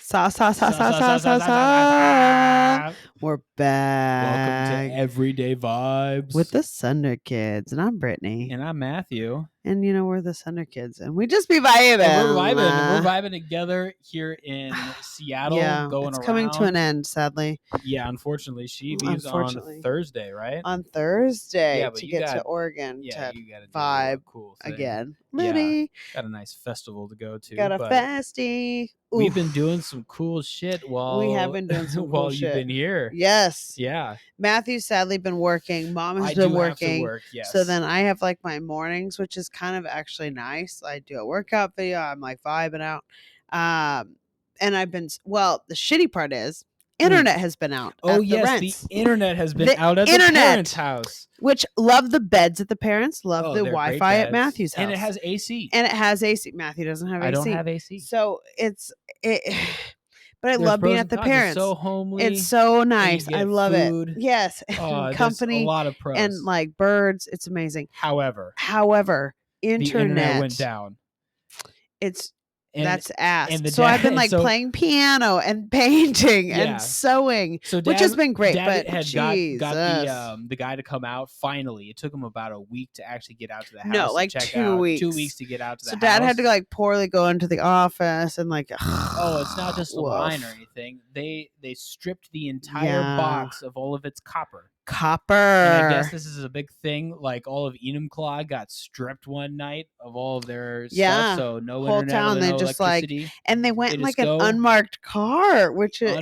Sa sa sa sa sa sa sa. We're back. Welcome to Everyday Vibes with the Sunderkids, and I'm Brittany, and I'm Matthew. And you know we're the Sunderkids, and we just be vibing. We're vibing together here in Seattle. Yeah, going it's around. Coming to an end, sadly. Yeah, unfortunately, she leaves on Thursday, right? On Thursday, yeah, to get to Oregon. Yeah, to you got to vibe cool thing. Again. Liddy. Yeah, got a nice festival to go to. Got a festy. We've been doing some cool shit while we have been doing some while cool you've been here. Yes. Yeah. Matthew's sadly been working. Mom has been working. Have to work, yes. So then I have like my mornings, which is kind of actually nice. I do a workout video. I'm like vibing out. And I've been, well, the shitty part is internet has been out. Oh, yes. The internet has been out at the parents' house. Which love the beds at the parents, love the Wi-Fi at Matthew's house. And it has AC. Matthew doesn't have AC. I don't have AC. So but I love being at the parents. It's so homely. It's so nice. I love food. it. Yes. Company. A lot of pros. And like birds. It's amazing. However, internet, the internet went down. That's ass. So I've been like playing piano and painting and sewing, which has been great. Dad but got the guy to come out. Finally, it took him about a week to actually get out to the house. No, like 2 weeks. 2 weeks to get out to the house. So Dad had to like poorly go into the office and like. It's not just a line or anything. They stripped the entire box of all of its copper. And I guess this is a big thing. Like all of Enumclaw got stripped one night of all of their stuff. So no whole internet, town. no They just electricity. And they went in like an unmarked car,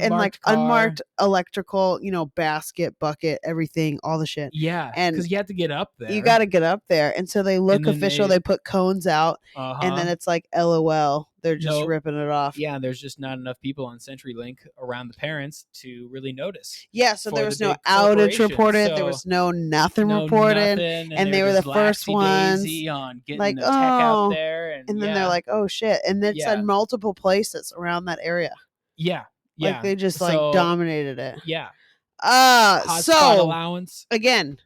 unmarked electrical, basket, bucket, everything, all the shit. Yeah, and because you have to get up there. You got to get up there, and so they look official. They put cones out, and then it's like LOL. They're just ripping it off. Yeah, and there's just not enough people on CenturyLink around the parents to really notice. Yeah, so there was no outage reported. There was nothing reported. And they were the first ones. On getting the tech out there. And then they're like, oh shit. And it's in multiple places around that area. Yeah. Like they just dominated it. Yeah. Hotspot allowance. Again,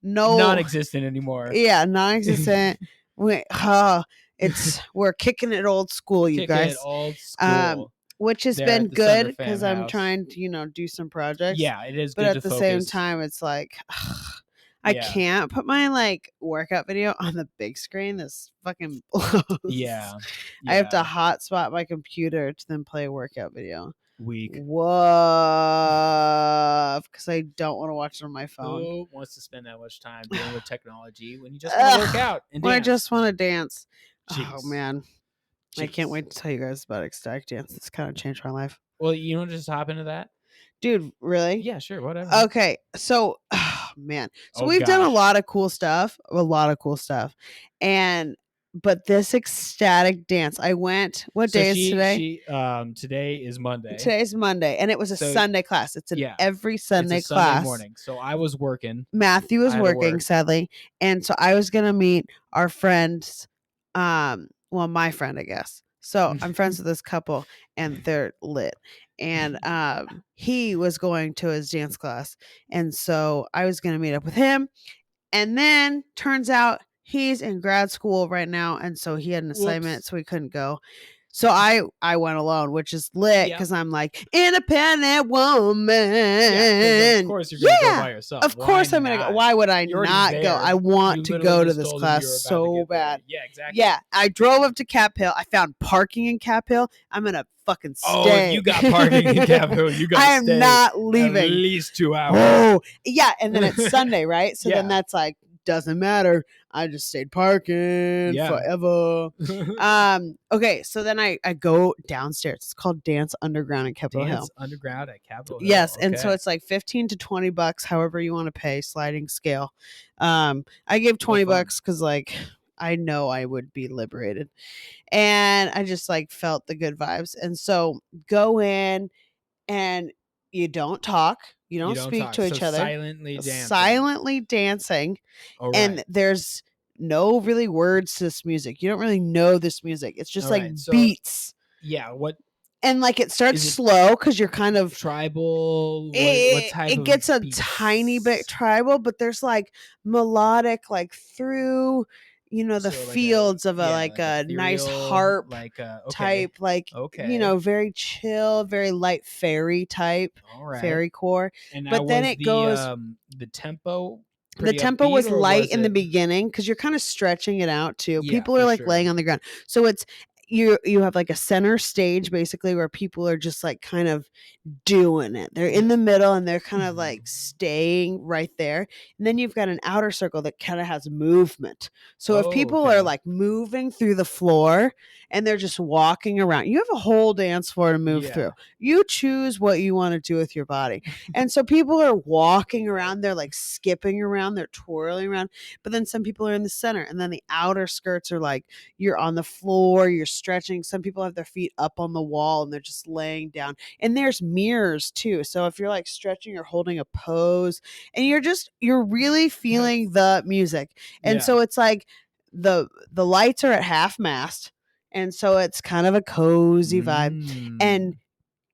non-existent anymore. Yeah, non-existent. We're kicking it old school, you guys. Old school. Which has been good because I'm trying to, do some projects. Yeah, it is. But at the same time, it's like I can't put my like workout video on the big screen. This fucking blows. Yeah. I have to hotspot my computer to then play a workout video. Weak. Whoa, because I don't want to watch it on my phone. Who wants to spend that much time dealing with technology when you just want to work out and dance? I just want to dance. Jeez. Oh man. Jeez. I can't wait to tell you guys about Ecstatic dance. It's kind of changed my life. Well, you want to just hop into that? Dude, really? Yeah, sure, whatever. Okay, so man. So we've done a lot of cool stuff. But this Ecstatic dance, I went. What day is today? Today is Monday. Today's Monday, and it was a Sunday class. It's every Sunday it's a class. Sunday morning. So I was working. Matthew was working, sadly, and so I was gonna meet our friends. My friend, I guess. So I'm friends with this couple, and they're lit. And he was going to his dance class, and so I was gonna meet up with him. And then turns out he's in grad school right now, and so he had an assignment, so he couldn't go. So I went alone, which is lit because I'm like independent woman. Yeah, of course you're gonna go by yourself. Of course I'm gonna go. Why would I not go? I want to go to this class so bad. Yeah, exactly. Yeah, I drove up to Cap Hill. I found parking in Cap Hill. I'm gonna fucking stay. Oh, you got parking in Cap Hill. You got. I am not leaving. At least 2 hours. Oh, yeah, and then it's Sunday, right? So then that's like. Doesn't matter. I just stayed parking forever. Okay, so then I go downstairs. It's called Dance Underground at Capitol Hill. Underground at Capitol Hill. Yes, and so it's like $15 to $20, however you want to pay, sliding scale. I gave $20 because like I know I would be liberated, and I just like felt the good vibes. And so go in, and you don't talk. You don't speak to each other. Silently dancing. Right. And there's no really words to this music. You don't really know this music. It's just beats. Yeah. What? And like it starts slow because you're kind of tribal. What type it gets a tiny bit tribal, but there's like melodic, like through the So fields of like a nice ethereal, harp like okay, type, like, okay, very chill, very light fairy type, all right. fairy core. And now But then was it goes, the tempo the pretty tempo upbeat, was or light was in the it? beginning because you're kind of stretching it out too. Yeah, People are for like laying sure. on the ground. So it's, you have like a center stage basically where people are just like kind of doing it. They're in the middle and they're kind of like staying right there. And then you've got an outer circle that kind of has movement. So if Oh, people are okay. like moving through the floor and they're just walking around, you have a whole dance floor to move Yeah. through. You choose what you want to do with your body. And so people are walking around, they're like skipping around, they're twirling around. But then some people are in the center, and then the outer skirts are like, you're on the floor, you're stretching. Some people have their feet up on the wall and they're just laying down. And there's mirrors too. So if you're like stretching or holding a pose, and you're really feeling the music. And Yeah. so it's like the lights are at half mast. And so it's kind of a cozy vibe. And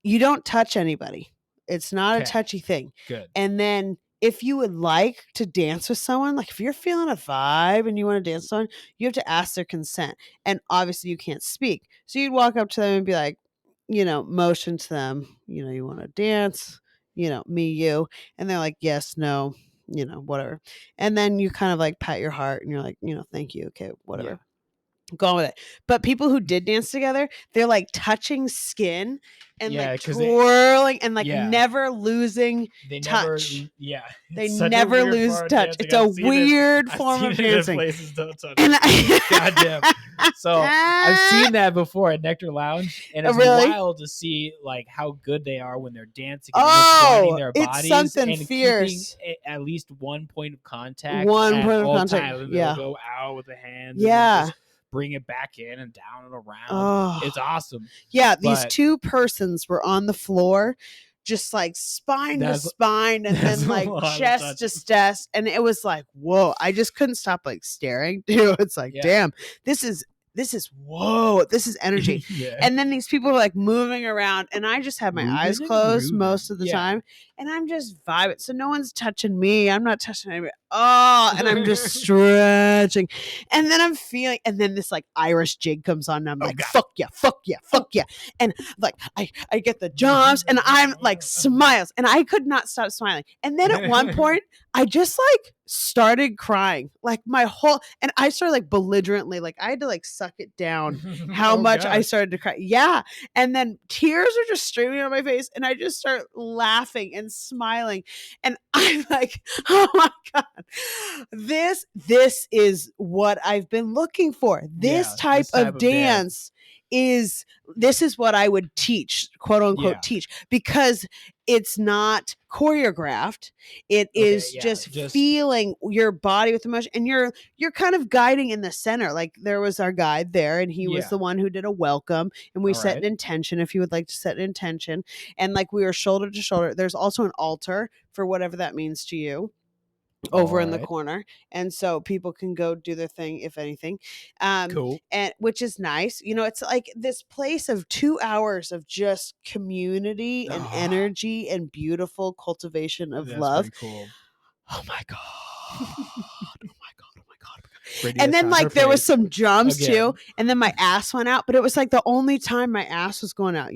you don't touch anybody. It's not a Okay. touchy thing. Good. And then if you would like to dance with someone, like if you're feeling a vibe and you want to dance with someone, you have to ask their consent. And obviously you can't speak. So you'd walk up to them and be like, motion to them, you want to dance, me, you. And they're like, yes, no, whatever. And then you kind of like pat your heart and you're like, thank you. Okay, whatever. Yeah. Go on with it. But people who did dance together, they're like touching skin and Yeah, like 'cause twirling and like yeah. never losing They never, touch. yeah. They It's such a never weird lose form of touch. dancing. It's a weird I've form seen of it in dancing. places don't touch. And Goddamn. So I've seen that before at Nectar Lounge, and it's Really? wild to see like how good they are when they're dancing and intertwining their it's bodies something and fierce. keeping at least one point of contact One at point of all contact. times. And Yeah. they'll go out with the hands and Yeah. then just bring it back in and down and around. Oh. It's awesome. Yeah, these But two persons were on the floor, just like spine to That's- spine, and that's then a like lot of chest to touching. chest, and it was like, whoa! I just couldn't stop like staring. Dude, it's like, Yeah. damn, this is whoa, this is energy. Yeah. And then these people were like moving around, and I just had my eyes Moving and closed grooving. most of the Yeah. time, and I'm just vibing. So no one's touching me. I'm not touching anybody. Oh, and I'm just stretching, and then I'm feeling, and then this like Irish jig comes on, and I'm like, God. fuck yeah, fuck yeah, fuck yeah, and like I get the jumps, and I'm like smiles, and I could not stop smiling. And then at one point, I just like started crying, like my whole, and I started like belligerently, like I had to like suck it down how much I started to cry. Yeah. And then tears are just streaming on my face, and I just start laughing and smiling. And I'm like, oh my God, this is what I've been looking for. This type of dance is, this is what I would teach, quote unquote, teach, because it's not choreographed. It is just feeling your body with emotion, and you're kind of guiding in the center. Like there was our guide there, and he was the one who did a welcome, and we set an intention if you would like to set an intention. And like we were shoulder to shoulder. There's also an altar for whatever that means to you over in the corner, and so people can go do their thing if anything. Cool. And which is nice. It's like this place of 2 hours of just community and energy and beautiful cultivation of love. Pretty cool. Oh my God. Oh my God. Brittany And then like there was some drums too, and then my ass went out, but it was like the only time my ass was going out,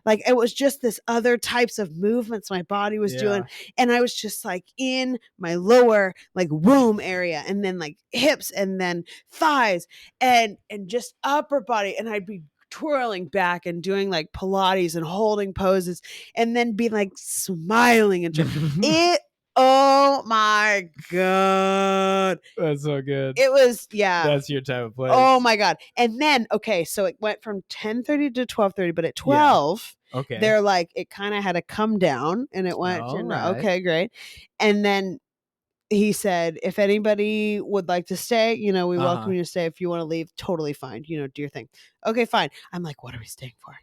like it was just this other types of movements my body was doing, and I was just like in my lower like womb area, and then like hips, and then thighs, and just upper body, and I'd be twirling back and doing like Pilates and holding poses, and then be like smiling and it. Oh my God. That's so good. It was, yeah. That's your type of place. Oh my God. And then, okay, so it went from 10:30 to 12:30, but at 12, they're like, it kind of had to come down, and it went, okay, great. And then he said, if anybody would like to stay, we welcome you to stay. If you want to leave, totally fine. Do your thing. Okay, fine. I'm like, what are we staying for?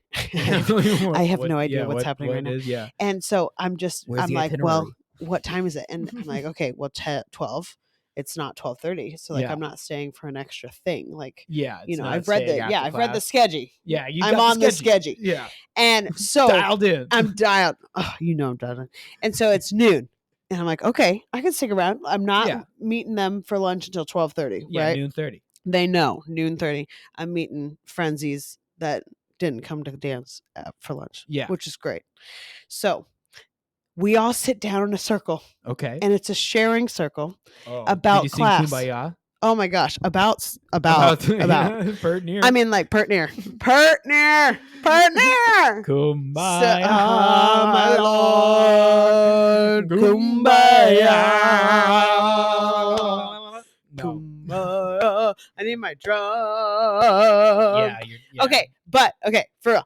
I have no idea what's happening right now. Yeah. And so I'm like, well, what time is it? And I'm like, okay, well, 12. It's not 12:30. So like, I'm not staying for an extra thing. Like, I've read the schedule. Yeah. I'm on the schedule. Yeah. And so dialed in. I'm dialed. Oh, I'm dialed in. And so it's noon. And I'm like, okay, I can stick around. I'm not meeting them for lunch until 12:30, right? Noon 30. They know 12:30. I'm meeting frenzies that didn't come to the dance for lunch. Yeah. Which is great. So we all sit down in a circle. Okay. And it's a sharing circle Did you about sing class. Kumbaya? Oh my gosh, about. Pert near. I mean, like pert near. Kumbaya, So, my Lord, kumbaya. No. Kumbaya. I need my drum. Yeah, Okay, for real.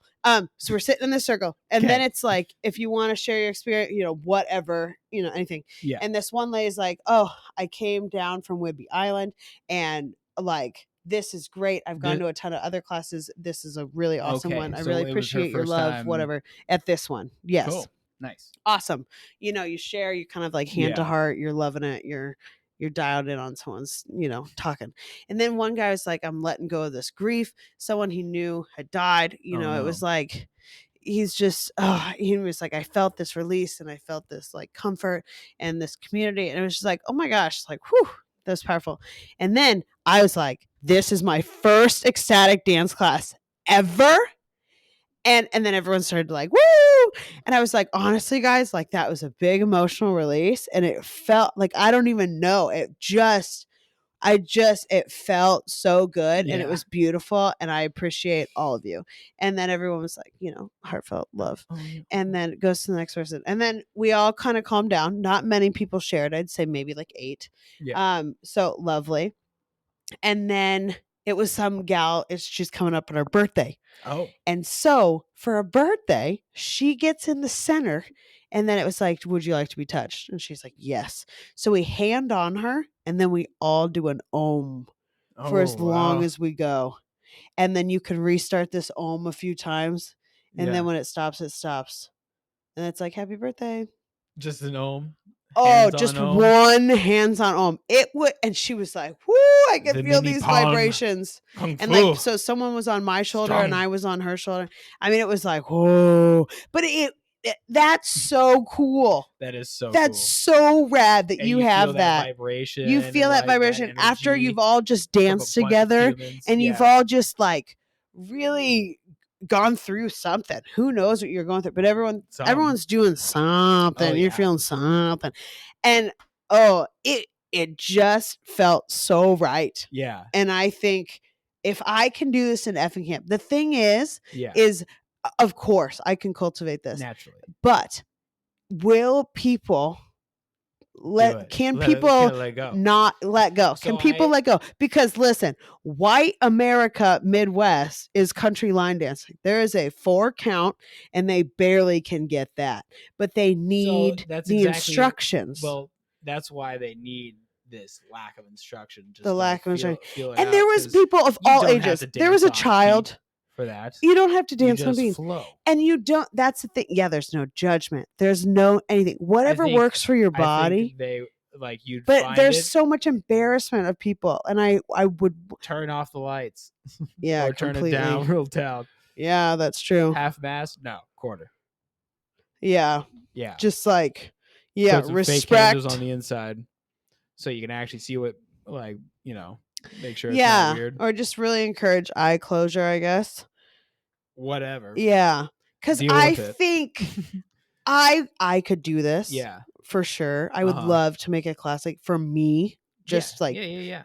So we're sitting in this circle, and then it's like, if you want to share your experience, whatever, anything. Yeah. And this one lady's like, "Oh, I came down from Whidbey Island, and like, this is great. I've gone to a ton of other classes. This is a really awesome one. I so really it was her appreciate your first love, time. whatever, at this one." Yes. Cool. Nice. Awesome. You share, you kind of like hand to Yeah. heart, you're loving it, you're dialed in on someone's, talking. And then one guy was like, "I'm letting go of this grief. Someone he knew had died." Oh, It no. was like, he's just, he was like, "I felt this release, and I felt this like comfort and this community." And it was just like, oh my gosh, like, whew, that was powerful. And then I was like, this is my first ecstatic dance class ever. And then everyone started like, woo. And I was like, honestly, guys, like, that was a big emotional release. And it felt like, I don't even know. It felt so good, and it was beautiful, and I appreciate all of you. And then everyone was like, heartfelt love. Oh, yeah. And then it goes to the next person. And then we all kind of calmed down. Not many people shared. I'd say maybe like 8. Yeah. So lovely. And then it was some gal, she's coming up on her birthday. Oh. And so for a birthday, she gets in the center, and then it was like, "Would you like to be touched?" And she's like, "Yes." So we hand on her, and then we all do an om for as long as we go. And then you can restart this om a few times. And then when it stops, it stops. And it's like, "Happy birthday." Just an om. Oh, just one hands-on om. It would, and she was like, "Whoo, I can feel these vibrations." And like, so someone was on my shoulder and I was on her shoulder. I mean, it was like, whoa. But that's so cool. That is so That's cool. so rad that you have feel that vibration. You feel that vibration after you've all just danced together, and you've all just like really gone through something. Who knows what you're going through, but everyone's doing something. Oh, You're feeling something. And it just felt so right. Yeah. And I think if I can do this in Effingham, the thing is of course I can cultivate this naturally. But will people not let go? Can people let go? Because listen, white America Midwest is country line dancing. There is a 4 count, and they barely can get that, but they need instructions. Well, that's why they need this lack of instruction. Just the lack of instruction. Feel and there was people of all ages. There was a child. For that, you don't have to dance on beat, flow. And you don't. That's the thing. Yeah, there's no judgment. There's no anything. Whatever works for your body. But there's so much embarrassment of people, and I would turn off the lights. Yeah, or turn it down real down. Yeah, that's true. Half mast, no, quarter. Yeah, yeah. Just like respect. Fake candles on the inside, so you can actually see what make sure it's not weird. Or just really encourage eye closure, I guess. Whatever. Yeah. Because I think I could do this. Yeah. For sure. I would love to make a classic for me. Just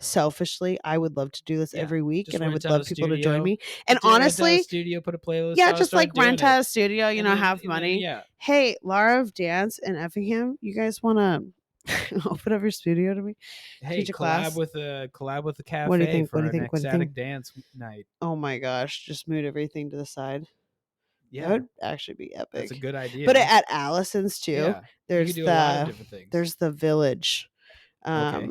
selfishly, I would love to do this every week, just and I would love people to join me. And rent honestly, a studio, put a playlist. Just like rent a studio, have money. Yeah. Hey, Laura of Dance in Effingham, you guys want to open up your studio to me? Hey, collab with a cafe. What do you think? For an ecstatic dance night. Oh my gosh! Just move everything to the side. Yeah, that would actually be epic. That's a good idea. But at Allison's too, yeah. there's a lot of different things. There's the Village. Okay.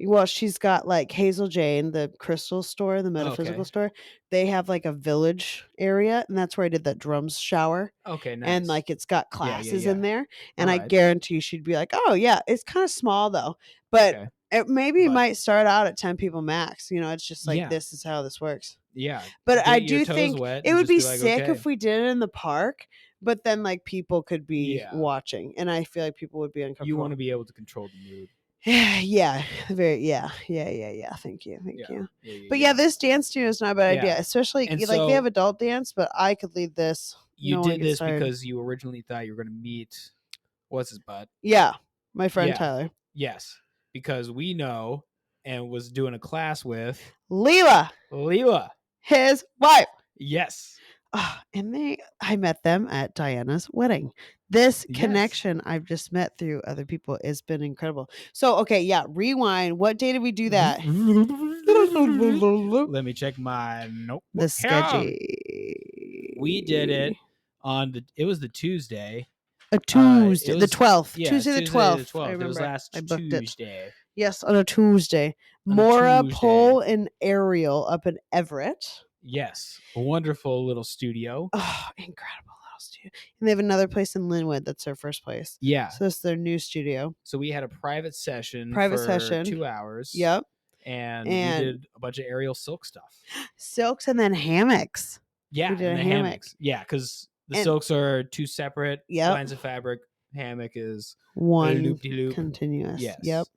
Well, she's got like Hazel Jane, the crystal store, the metaphysical store. They have like a Village area, and that's where I did that drums shower. Okay, nice. And like it's got classes in there, and All I guarantee she'd be like, "Oh yeah, it's kind of small though, but it might start out at 10 people max. It's just like this is how this works." Yeah, but I do think it would be sick if we did it in the park. But then, like, people could be watching, and I feel like people would be uncomfortable. You want to be able to control the mood. Yeah, very. Yeah. Thank you. But yeah, this dance studio is not a bad Yeah. idea, especially And like they so have adult dance, but I could lead this. you No one did gets this tired. because you originally thought you were going to meet what's his butt? Yeah, my friend Yeah. Tyler. Yes, because we know and was doing a class with Leela, his wife. Yes. And I met them at Diana's wedding. This Yes. connection I've just met through other people has been incredible. So, okay, yeah, rewind. What day did we do that? Let me check my notebook. The schedule. We did it on it was the Tuesday. A Tuesday, it the was 12th. Yeah, Tuesday the 12th. I It remember. was last I booked it. Tuesday. Yes, on a Tuesday. On a Mora, Tuesday. Pole, and Ariel up in Everett. Yes, a wonderful little studio. Oh, incredible little studio. And they have another place in Linwood. That's their first place. Yeah. So it's their new studio. So we had a private session for 2 hours. Yep. And we did a bunch of aerial silk stuff. Silks and then hammocks. Yeah, we did and a the hammock. hammocks. Yeah, because the silks are two separate lines of fabric. Hammock is one loop-de-loop. Continuous. Yes. Yep.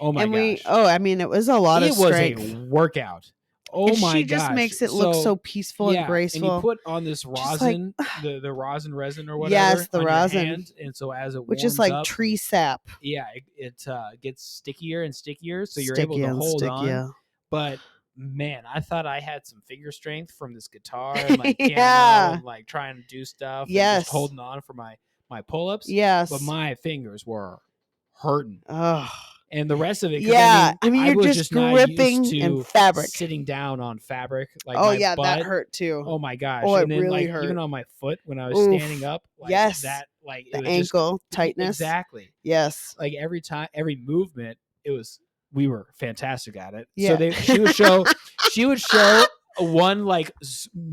Oh my gosh. I mean, it was a lot of strength. It was a workout. Oh and my gosh. She just makes it look so peaceful and graceful. And you put on this rosin, the rosin resin or whatever. Yes, the on rosin. Your hand, and so as it which warms is like up, tree sap. Yeah, it gets stickier and stickier, so you're able to hold on. But man, I thought I had some finger strength from this guitar and like piano and like trying to do stuff. Yes. And just holding on for my pull-ups. Yes. But my fingers were hurting. Oh. And the rest of it, I mean, you're was just not gripping used to in fabric. Sitting down on fabric. Like my butt, that hurt too. Oh my gosh. Oh, and it then really like hurt. even on my foot when I was standing up, like that like the ankle tightness. Exactly. Yes. Like every movement, we were fantastic at it. Yeah. So she would show one like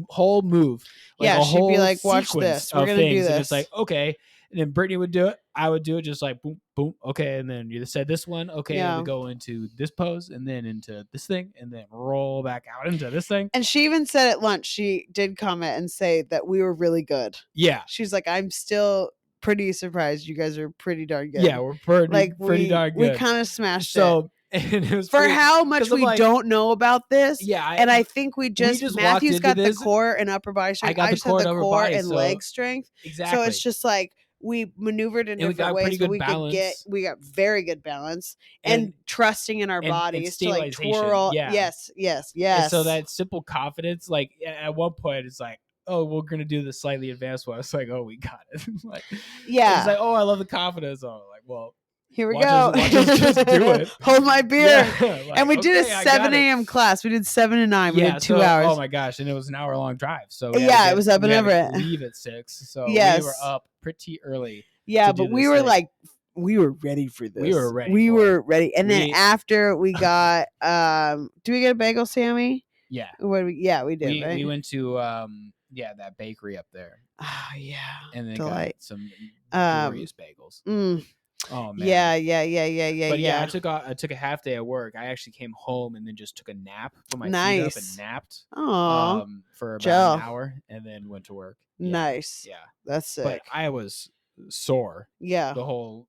whole move. Like a she'd whole be like, watch this. We're gonna do this. And it's like, okay. And then Brittany would do it. I would do it just like boom, boom. Okay. And then you said this one. Okay. And we go into this pose and then into this thing and then roll back out into this thing. And she even said at lunch, she did comment and say that we were really good. Yeah. She's like, I'm still pretty surprised. You guys are pretty darn good. Yeah. We're pretty darn good. We kind of smashed it. And it was for how much we don't know about this. Yeah. And I think Matthew's got the core and upper body strength. I just had the core and leg strength. Exactly. So it's just like we maneuvered in different ways, but we got very good balance and trusting in our bodies to like twirl. Yeah. Yes. And so that simple confidence, like at one point it's like, oh, we're gonna do the slightly advanced one. It's like, oh, we got it. Like, it's like, oh, I love the confidence. Oh, like, well, here we go. Watch us just do it. Hold my beer. Like, and we did a 7 a.m. class. We did 7 to 9. We did 2 hours. Oh my gosh. And it was an hour-long drive. So it was up in Everett. Leave at 6. So we were up pretty early. Yeah, but we were like, we were ready for this. We were ready. We were ready. And then after we got do we get a bagel, Sammy? Yeah. We did. Right? We went to that bakery up there. Oh yeah. And then got some glorious bagels. Oh man. Yeah. But yeah, I took a half day at work. I actually came home and then just took a nap, put my feet up and napped. For about an hour and then went to work. Yeah. Nice. Yeah. That's sick. But I was sore. Yeah. The whole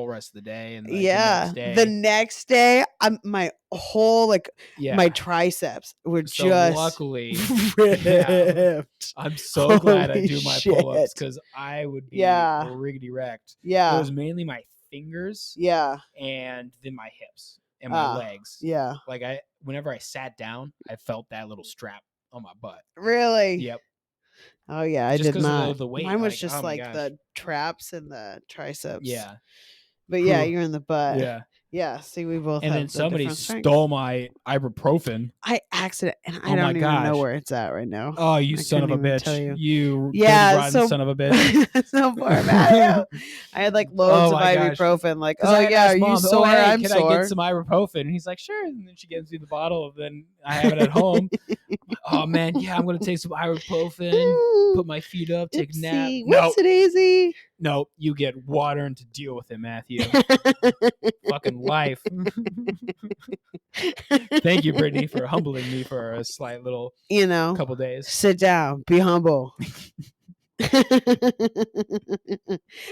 rest of the day and the next day my whole my triceps were just luckily ripped. I'm so glad I do my pull-ups because I would be riggedy wrecked. It was mainly my fingers and then my hips and my legs. Like whenever I sat down I felt that little strap on my butt. Really? Yep. Oh yeah, I did not. The weight. Mine was just the traps and the triceps. Yeah. But yeah, you're in the butt. Yeah. Yeah. See, we both. And then somebody stole my ibuprofen. I accident, and I don't even know where it's at right now. Oh, you son of a bitch! You son of a bitch! So poor Matthew. I had loads of ibuprofen. Like, oh yeah, are you sore? I'm sore. Can I get some ibuprofen? And he's like, sure. And then she gives me the bottle. And then I have it at home. Oh man, yeah, I'm gonna take some ibuprofen. Put my feet up, take a nap. Whoopsie-daisy. No, you get water and to deal with it, Matthew. Fucking life. Thank you, Brittany, for humbling me for a slight little, couple days. Sit down, be humble.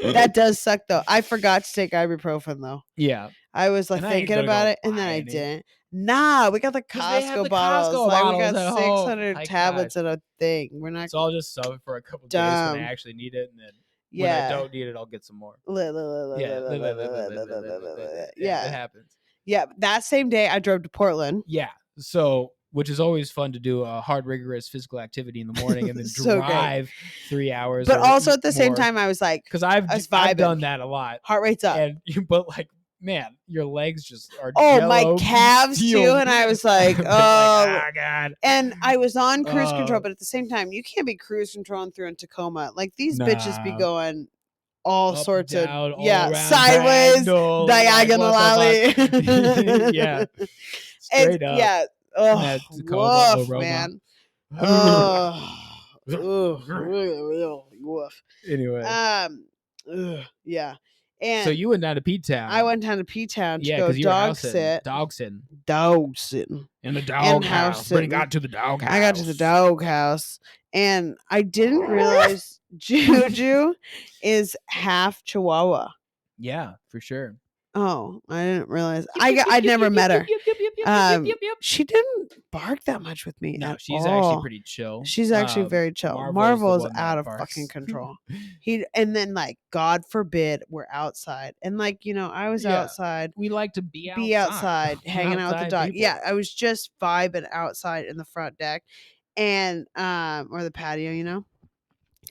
That does suck, though. I forgot to take ibuprofen, though. Yeah, I was like thinking about it, and then I didn't. Nah, we got the Costco bottles. Like we got 600 tablets in a thing. We're not. So I'll just sell it for a couple days when I actually need it, and then when I don't need it, I'll get some more. Yeah, it happens. Yeah, that same day I drove to Portland. Yeah, so which is always fun to do a hard, rigorous physical activity in the morning and then drive 3 hours. But also at the same time, I was like, because I've done that a lot. Heart rate's up, but like, man, your legs just are my calves too, and I was like, oh God. And I was on cruise control, but at the same time, you can't be cruise controlling through in Tacoma. Like these bitches be going all up, sorts down, of around, sideways, diagonal alley. Yeah, straight up. Yeah. Oh, woof, man. Oh, woof. Anyway. Yeah. And so you went down to P-Town. I went down to P-Town to go dog sitting. In the dog house. But I got to the dog house. I got to the dog house. And I didn't realize Juju is half Chihuahua. Yeah, for sure. Oh, I didn't realize. I'd never met her. She didn't bark that much with me. No, she's actually pretty chill. She's actually very chill. Marvel's out of fucking control. And then like, God forbid, we're outside, and like I was outside. We like to be outside, hanging out with the dog. People. Yeah, I was just vibing outside in the front deck, and or the patio,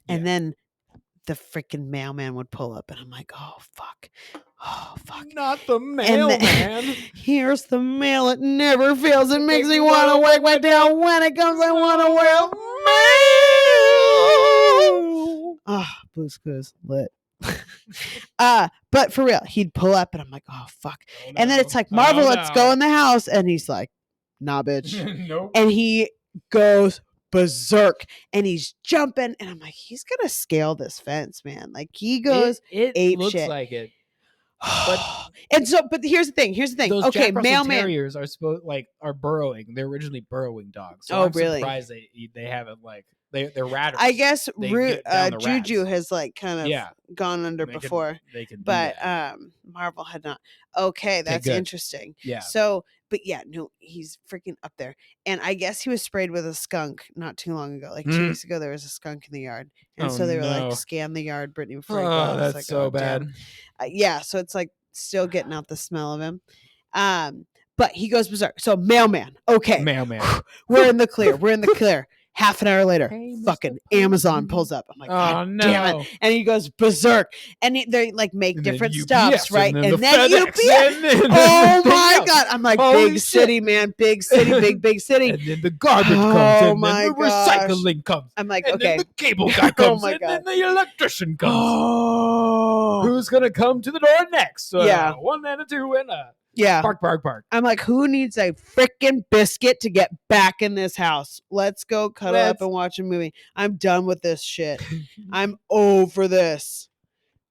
and then the freaking mailman would pull up, and I'm like, oh fuck. Not the mailman. Here's the mail. It never fails. It makes me want to wake my tail. When it comes, I want to wear mail. Blue's Clues lit. But for real, he'd pull up, and I'm like, oh fuck. Oh, no. And then it's like, Marvel, let's go in the house, and he's like, nah, bitch. Nope. And he goes berserk, and he's jumping, and I'm like, he's gonna scale this fence, man. Like he goes it looks shit. Like it. But here's the thing. Those Jack Russell Terriers are burrowing. They're originally burrowing dogs. So I'm really? Surprised they haven't they're ratters. I guess Juju has kind of gone under before. They can but Marvel had not. Okay, that's interesting. Yeah. So, but yeah, no, he's freaking up there. And I guess he was sprayed with a skunk not too long ago. Like 2 weeks ago, there was a skunk in the yard, and so they were like, scan the yard, Brittany, before he goes. Oh, that's so bad. Yeah, so it's like still getting out the smell of him. But he goes berserk. So mailman. Okay. Mailman. We're in the clear. Half an hour later, fucking Amazon pulls up. I'm like, God damn it. And he goes berserk. And they make different stuffs, right? And then UPS. Oh my God. I'm like, big city, man. Big city, big city. And then the garbage comes. And then the recycling comes. I'm like, and okay. Then the cable guy comes. And then the electrician comes. Oh. Who's going to come to the door next? Yeah. 1 and a 2 and a... Yeah. Park. I'm like, who needs a freaking biscuit to get back in this house? Let's go cuddle up and watch a movie. I'm done with this shit. I'm over this.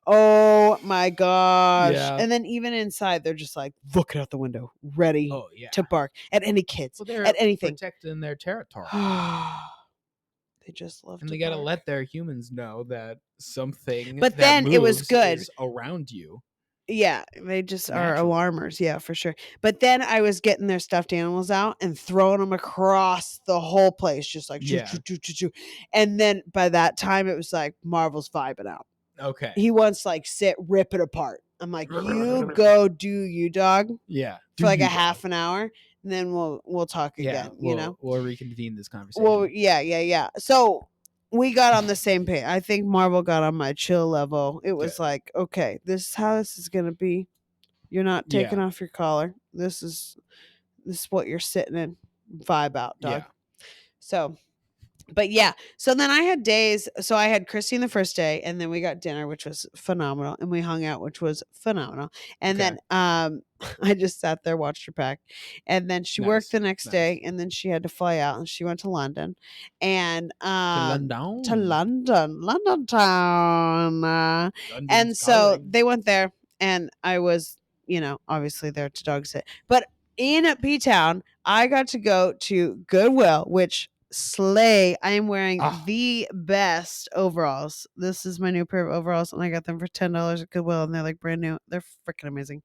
Oh my gosh. Yeah. And then even inside, they're just like looking out the window, ready to bark at any kids, at anything. Protecting their territory. They just love and they got to let their humans know that something but then it was good is around you. Yeah, they just are alarmers. Yeah, for sure. But then I was getting their stuffed animals out and throwing them across the whole place, just like choo. And then by that time, it was like Marvel's vibing out. Okay. He wants sit, rip it apart. I'm like, you go do you, dog. Yeah. For a half an hour, and then we'll talk again. We'll reconvene this conversation. Well, yeah. So. We got on the same page. I think Marvel got on my chill level. It was like, okay, this is how this is gonna be. You're not taking off your collar. This is what you're sitting in. Vibe out, dog. Yeah. So, but yeah. So then I had days. So I had Christine the first day, and then we got dinner, which was phenomenal, and we hung out, which was phenomenal. And then I just sat there, watched her pack, and then she worked the next day, and then she had to fly out, and she went to London, and to London town, and so they went there, and I was, obviously there to dog sit, but in B-Town, I got to go to Goodwill, which slay. I am wearing the best overalls. This is my new pair of overalls, and I got them for $10 at Goodwill, and they're brand new. They're freaking amazing.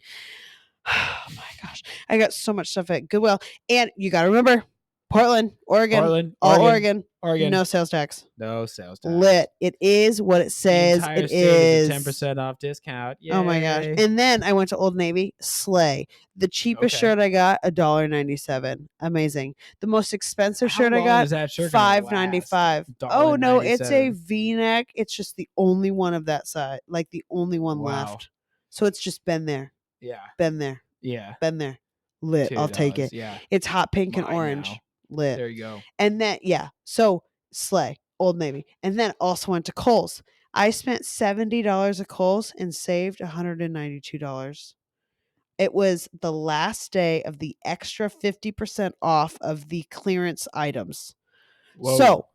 Oh my gosh. I got so much stuff at Goodwill. And you got to remember, Portland, Oregon, Oregon. No sales tax. No sales tax. Lit. It is what it says. The entire it state is. a 10% off discount. Yay. Oh my gosh. And then I went to Old Navy. Slay. The cheapest shirt I got, $1.97. Amazing. The most expensive shirt I got, $5.95. Oh no, it's a V-neck. It's just the only one of that size. Like the only one left. So it's just been there. Yeah. Been there. Yeah. Been there. Lit. I'll take it. Yeah. It's hot pink and orange. Now. Lit. There you go. And then, yeah. So, slay. Old Navy. And then also went to Kohl's. I spent $70 at Kohl's and saved $192. It was the last day of the extra 50% off of the clearance items. Whoa. So,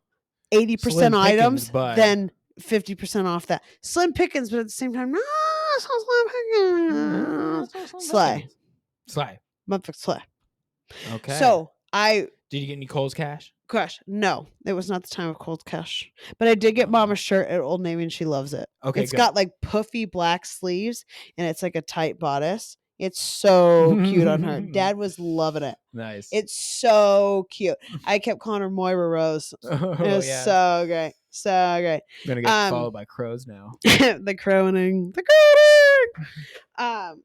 80% items, then 50% off that. Slim pickings, but at the same time, no, slim pickings. Slay. Motherfucker slay. Okay. So, did you get any Kohl's cash? No, it was not the time of Kohl's cash. But I did get Mom a shirt at Old Navy and she loves it. Okay, it's got like puffy black sleeves and it's like a tight bodice. It's so cute on her. Dad was loving it. Nice. It's so cute. I kept calling her Moira Rose. It was so great. So great. I'm going to get followed by crows now. The crowing. Oh,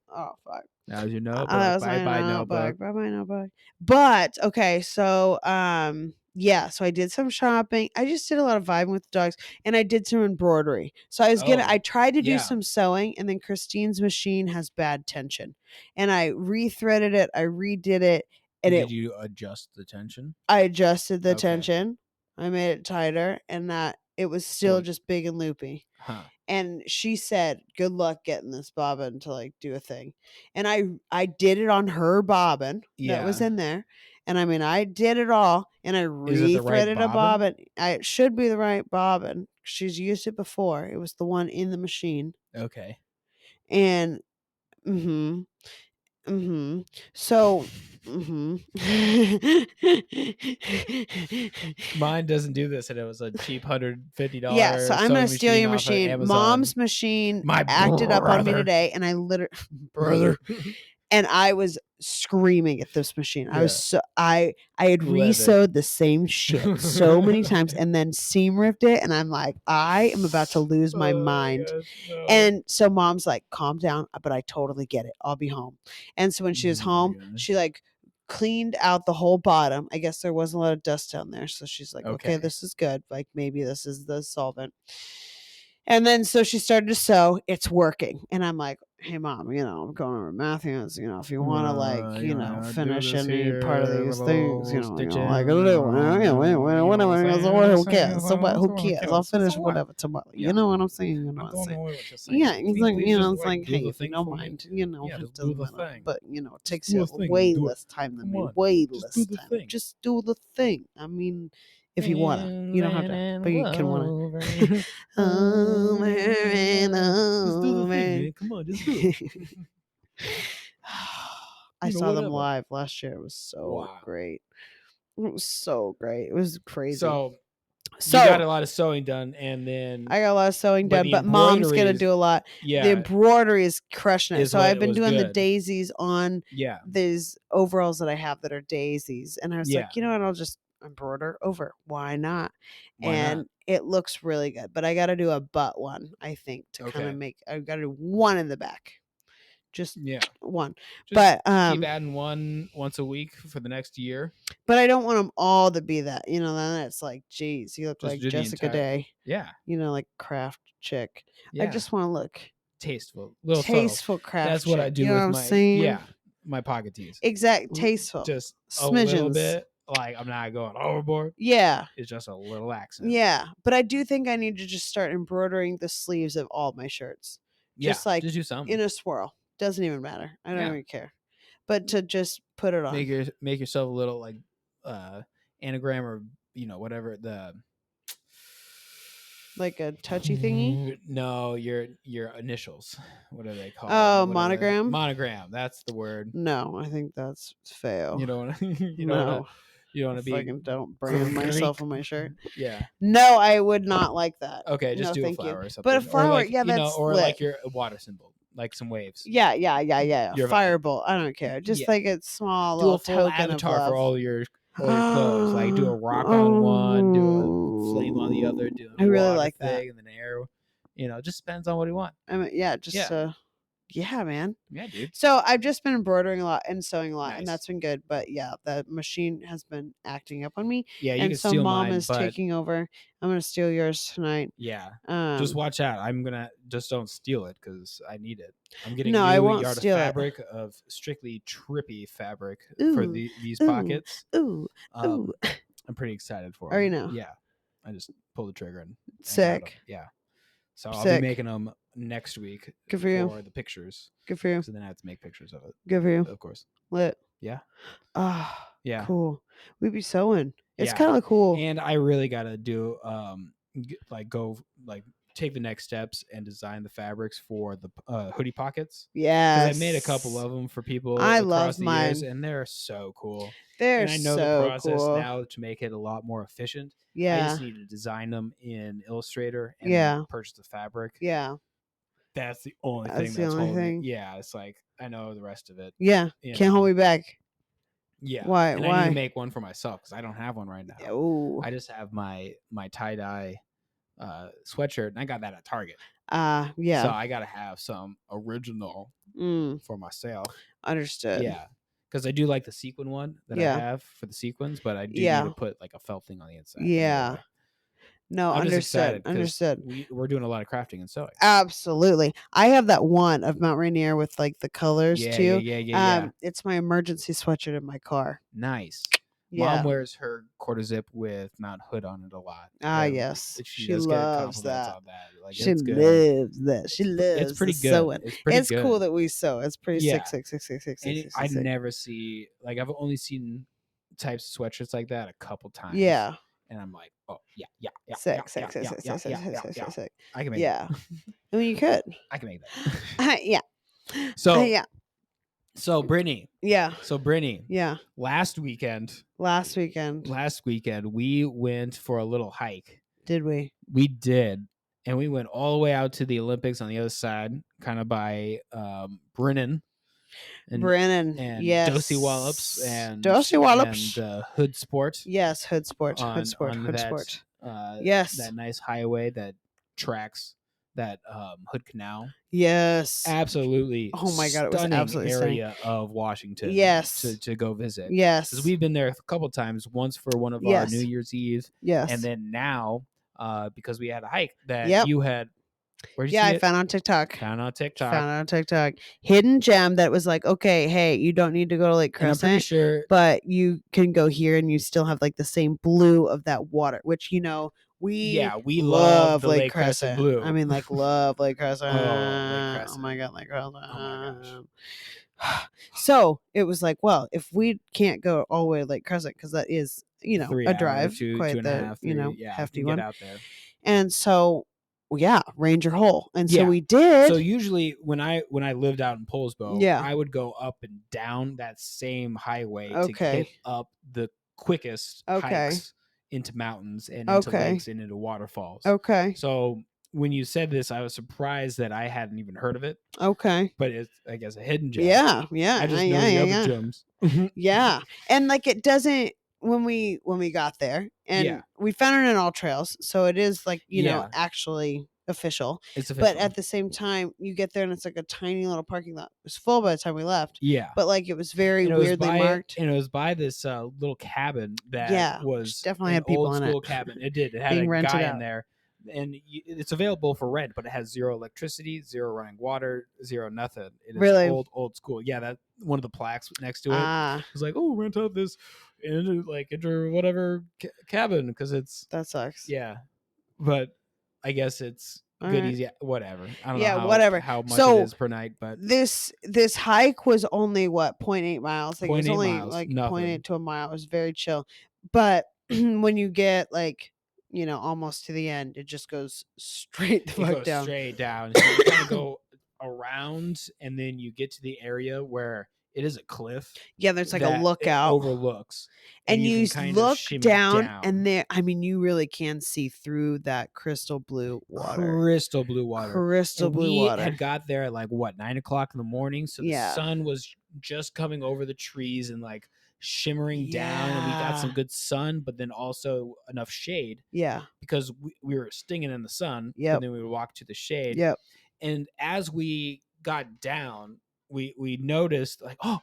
fuck. That was your notebook. Bye-bye notebook. Bye-bye notebook. But, okay, so, yeah, so I did some shopping. I just did a lot of vibing with the dogs, and I did some embroidery. So I tried to do some sewing, and then Christine's machine has bad tension. And I rethreaded it. I redid it. And did you adjust the tension? I adjusted the tension. I made it tighter, and that it was still just big and loopy. Huh. And she said, good luck getting this bobbin to like do a thing. And I did it on her bobbin that was in there. And I mean, I did it all and I rethreaded a bobbin. It should be the right bobbin. She's used it before. It was the one in the machine. Okay. And, so, Mine doesn't do this, and it was a cheap $150. Yeah, so I'm gonna steal your machine. Mom's machine acted up on me today, and I literally and I was screaming at this machine. I was so I had resewed the same shit so many times and then seam ripped it, and I'm like, I am about to lose my mind. Gosh, no. And so Mom's like, calm down, but I totally get it. I'll be home. And so when she was home, she like cleaned out the whole bottom. I guess there wasn't a lot of dust down there, so she's like, okay, this is good. Like maybe this is the solvent. And then so she started to sew. It's working. And I'm like, hey, Mom, I'm going over Matthews. If you want to, like, finish any part of these things, like, whatever, who cares? So what? Who cares? I'll finish whatever tomorrow. You know what I'm saying? You know what I'm saying? Yeah, it's like, it's like, hey, if you don't mind, it doesn't matter. But, it takes you way less time than me. Way less time. Just do the thing. I mean, if you want to, you don't have to, but you can want to. Over and over. Come on, just do it. I saw them live last year. It was so great. It was so great. It was crazy. So you got a lot of sewing done, and then I got a lot of sewing done, but Mom's gonna do a lot. Yeah, the embroidery is crushing it. So I've been doing the daisies on these overalls that I have that are daisies, and I was like, you know what? I'll just embroider over. Why not? It looks really good, but I got to do a butt one, I think, to kind of make. I got to do one in the back, just one. Just but keep adding one once a week for the next year. But I don't want them all to be that. Then it's like, geez, you look just like Jessica Day. Yeah, like craft chick. I just want to look tasteful, tasteful craft. That's what I do with my pocket tees. Exact tasteful, just a little bit. Like, I'm not going overboard. Yeah. It's just a little accent. Yeah. But I do think I need to just start embroidering the sleeves of all my shirts. Just like just do something. In a swirl. Doesn't even matter. I don't even care. But to just put it on. Make yourself a little like anagram or whatever like a touchy thingy? No, your initials. What are they called? Oh, monogram? Monogram. That's the word. No, I think that's fail. You don't want to. You don't want to be. Fucking don't brand myself on my shirt. Yeah. No, I would not like that. Okay, just do a flower or something. But a flower, or like, that's or lit. like your water symbol. like some waves. Yeah. Firebolt. I don't care. Just like a small do a little full token avatar of love for all your clothes. Like do a rock on one, do a flame on the other, do a I really water like thing, and then air. It just depends on what you want. I mean, yeah, man. Yeah, dude. So I've just been embroidering a lot and sewing a lot, Nice. and that's been good. But yeah, the machine has been acting up on me. Yeah, you and can so steal mom mine, is but taking over. I'm gonna steal yours tonight. yeah, just watch out. I'm gonna just don't steal it because I need it. I'm getting No, I new won't yard of steal it. fabric of strictly trippy fabric for Ooh, these ooh, pockets. Ooh, ooh. I'm pretty excited for Are you them. know? Yeah, I just pulled the trigger and got them. Sick. Yeah, so I'll Sick. be making them next week Good for you. the pictures. Good for you. So then I have to make pictures of it. Good for you. Of course. Lit. Yeah. Ah, Yeah. cool. We'd be sewing. It's Yeah. kind of cool. And I really gotta do take the next steps and design the fabrics for the hoodie pockets. Yes. Because I made a couple of them for people I across love the mine. years, and they're so cool. They're and I know the so process cool. now to make it a lot more efficient. I Yeah. just need to design them in Illustrator and Yeah. then purchase the fabric. Yeah. That's the only That's thing the that's only holding thing. me. Yeah, it's like I know the rest of it. Yeah. you Can't know. hold me back. Yeah. Why? And I Why? need to make one for myself because I don't have one right now. Ooh. I just have my tie-dye sweatshirt, and I got that at Target. Yeah. So I gotta have some original for myself. Understood. Yeah. Because I do like the sequin one that I have for the sequins, but I do need to put like a felt thing on the inside. Yeah. Anyway. No, I'm just understood. excited Understood. We're doing a lot of crafting and sewing. Absolutely. I have that one of Mount Rainier with like the colors too. Yeah. It's my emergency sweatshirt in my car. Nice. Yeah. Mom wears her quarter zip with Mount Hood on it a lot. Yes. She She does get loves compliments that. on that. Like, She it's good. loves that. She loves It's pretty the good. sewing. It's pretty It's good. cool that we sew. It's pretty Yeah. sick. And I never see, like, I've only seen types of sweatshirts like that a couple times. Yeah. And I'm like, oh, yeah. Sick. I can make Yeah. that. I mean, you could. I can make that. Yeah. So Brittany. Yeah. Yeah. Last weekend, we went for a little hike. Did we? We did. And we went all the way out to the Olympics on the other side, kind of by Brennan. And yes. Dosey Wallops and Hood Sport. Yes, Hood Sport. Hood Sport. Yes. That nice highway that tracks that Hood Canal. Yes. Absolutely. Oh my God, it was absolutely area of Washington. Yes. To go visit. Yes. Because we've been there a couple times, once for one of our New Year's Eve. Yes. And then now, because we had a hike that you had. Where'd you see it? I found on TikTok. Found on TikTok. Hidden gem that was like, okay, hey, you don't need to go to Lake Crescent. And I'm pretty sure, but you can go here and you still have like the same blue of that water, which we love the Lake Crescent blue. I mean, like, love Lake Crescent. Lake Crescent. Oh my God, Lake Crescent. Oh my gosh. So it was like, well, if we can't go all the way to Lake Crescent, because that is, a drive, quite the, hefty one. Out there. And so, Ranger Hole. And so we did. So usually when I lived out in Poulsbo, I would go up and down that same highway to hit up the quickest hikes into mountains and into lakes and into waterfalls. Okay. So when you said this, I was surprised that I hadn't even heard of it. Okay. But it's, I guess, a hidden gem. Yeah. I just know the other gems. Yeah. And like, it doesn't, when we got there, and we found it in all trails, so it is like actually official. It's official. But at the same time, you get there and it's like a tiny little parking lot. It was full by the time we left. Yeah, but like it was very weirdly marked. And it was by this little cabin that was definitely had people old in school it. Cabin. It did. It had a guy in there. And it's available for rent, but it has zero electricity, zero running water, zero nothing. It is really old school. Yeah, that one of the plaques next to it was like, "Oh, rent out this enter whatever cabin," because that sucks. Yeah, but I guess it's good, easy, whatever. I don't know how much it is per night, but this hike was only 0.8 miles. Like, it was only miles, like nothing. 0.8 to a mile. It was very chill. But when you get like, almost to the end, it just goes straight down. Straight down. So you kind of go around, and then you get to the area where it is a cliff. Yeah, there's like a lookout. Overlooks. And you look down, and there, I mean, you really can see through that crystal blue water. Crystal blue water. We had got there at like 9:00 in the morning, so the sun was just coming over the trees and like shimmering down, and we got some good sun, but then also enough shade. Yeah, because we were stinging in the sun. Yep. And then we would walk to the shade. Yep. And as we got down, we noticed like, oh,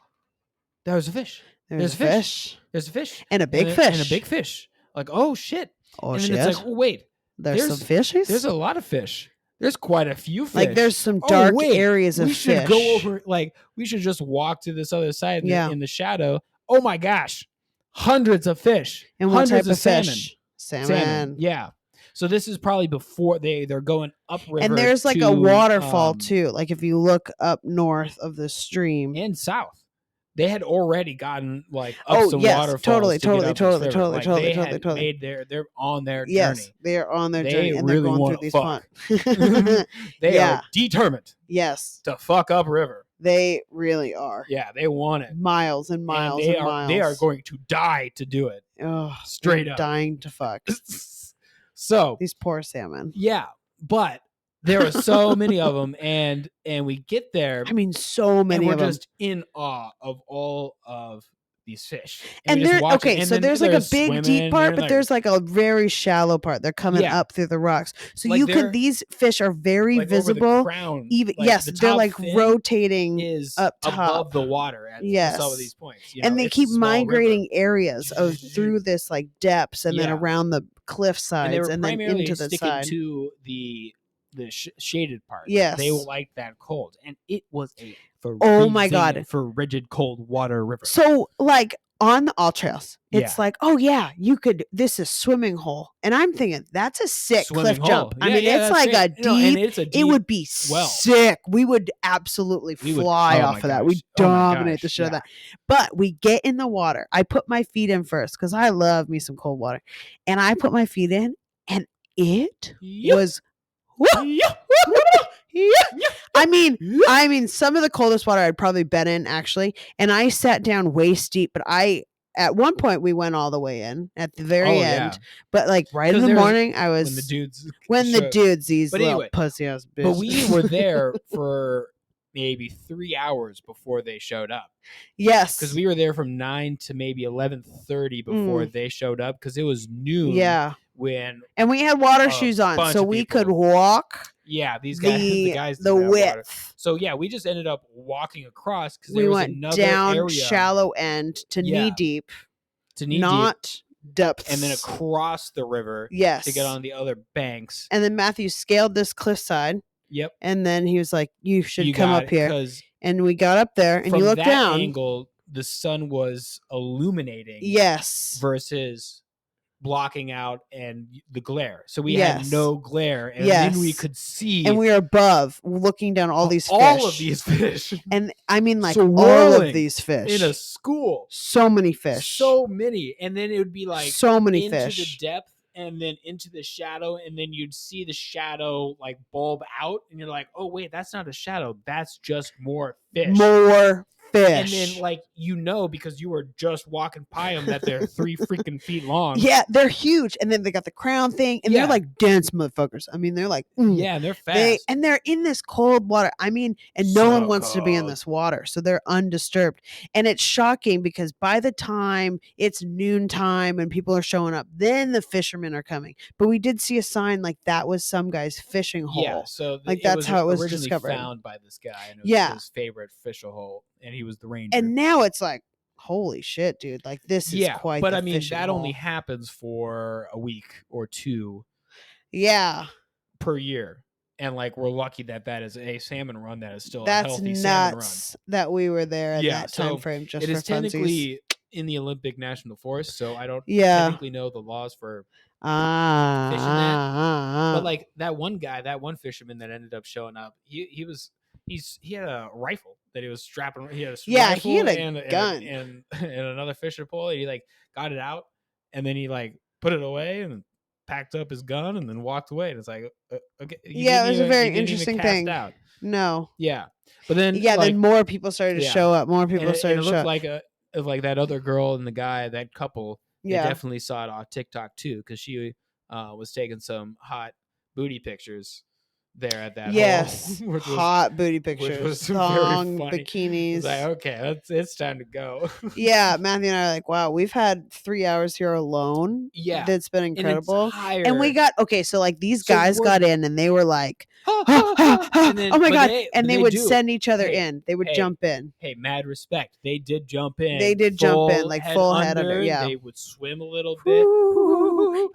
there's a fish. There's a fish. There's a fish. And a big fish. And a big fish. Like, oh shit. Oh, and shit. Then it's like, oh, wait. There's some fishes? There's a lot of fish. There's quite a few fish. Like there's some dark areas of fish. We should go over, like, we should just walk to this other side in the shadow. Oh my gosh. Hundreds of fish. And what type of fish? Salmon. Yeah. So this is probably before they're going upriver. And there's like a waterfall too. Like if you look up north of the stream. And south. They had already gotten like up some waterfalls. Totally. They're on their journey. Yes, they are on their journey, and really they're going through these ponds. They are determined. Yes. To fuck up river. They really are. Yeah, they want it. Miles and miles and miles. They are going to die to do it. Oh, straight up. Dying to fuck. So these poor salmon. Yeah, but there are so many of them, and we get there. I mean, so many and of them. We're just in awe of all of these fish. And they're okay. So there's like a big deep part, but there's like a very shallow part. They're coming up through the rocks, so like you can. These fish are very visible. Even like they're like rotating up top above the water at some of these points. And they keep migrating areas of through this like depths and then around the cliff sides and then into the side to the shaded part. Yes, they like that cold, and it was a for rigid cold water river. So like on the all trails, it's like, oh yeah, you could. This is swimming hole, and I'm thinking that's a sick cliff jump. I mean, it's like a deep. It would be sick. We would absolutely fly off of that. We dominate the shit of that. But we get in the water. I put my feet in first because I love me some cold water, and I put my feet in, and it was. I mean, some of the coldest water I'd probably been in actually, and I sat down waist deep. But at one point we went all the way in at the very end. But like right in the morning, I was when the dudes these little pussy ass bitches. But we were there for maybe 3 hours before they showed up. Yes, because we were there from 9 to maybe 11:30 before they showed up because it was noon. Yeah. And we had water shoes on, so we could walk. Yeah, these guys, the width. So yeah, we just ended up walking across because we went down shallow end to knee deep, not depth, and then across the river. Yes, to get on the other banks. And then Matthew scaled this cliffside. Yep. And then he was like, "You should come up here." And we got up there, and you look down. From that angle, the sun was illuminating. Yes. Versus blocking out and the glare, so we had no glare, and then we could see, and we were above looking down all these fish. All of these fish, and I mean like all of these fish in a school. So many fish, so many, and then it would be like so many into fish the depth, and then into the shadow, and then you'd see the shadow like bulb out, and you're like, oh wait, that's not a shadow, that's just more fish. And then, like, because you were just walking by them, that they're 3 freaking feet long. Yeah, they're huge. And then they got the crown thing, and they're like dense motherfuckers. I mean, they're like, yeah, they're fast. And they're in this cold water. I mean, and no one wants to be in this water, so they're undisturbed. And it's shocking because by the time it's noontime and people are showing up, then the fishermen are coming. But we did see a sign like that was some guy's fishing hole. Yeah, so that's how it was originally discovered. Found by this guy, and it was his favorite fishing hole. And he was the ranger. And now it's like, holy shit, dude. Like, this is quite but the I mean, that hole. only happens for a week or 2. Yeah. Per year. And, like, we're lucky that is a salmon run that is still a healthy salmon run. That's that we were there in that time frame just for funsies. It is technically in the Olympic National Forest, so I don't technically know the laws for fishing that. But, like, that one guy, that one fisherman that ended up showing up, he had a rifle that he was strapping. He had a rifle he had a gun and another fishing pole. And he like got it out, and then he like put it away and packed up his gun and then walked away. And it's like, okay, it was a very interesting thing. out. No, yeah, But then then more people started to show up. More people started to show up. And it looked like that other girl and the guy, that couple, they definitely saw it on TikTok too, because she was taking some hot booty pictures there at that hole. Hot booty pictures. Which was thong, bikinis. It's like, okay, it's time to go. Yeah, Matthew and I are like, wow, we've had 3 hours here alone. Yeah. That's been incredible. And we got, so like these guys got in and they were like, oh my God. And they would send each other in. They would jump in. Hey, mad respect. They did jump in. They did jump in, like full head under. Yeah. They would swim a little bit.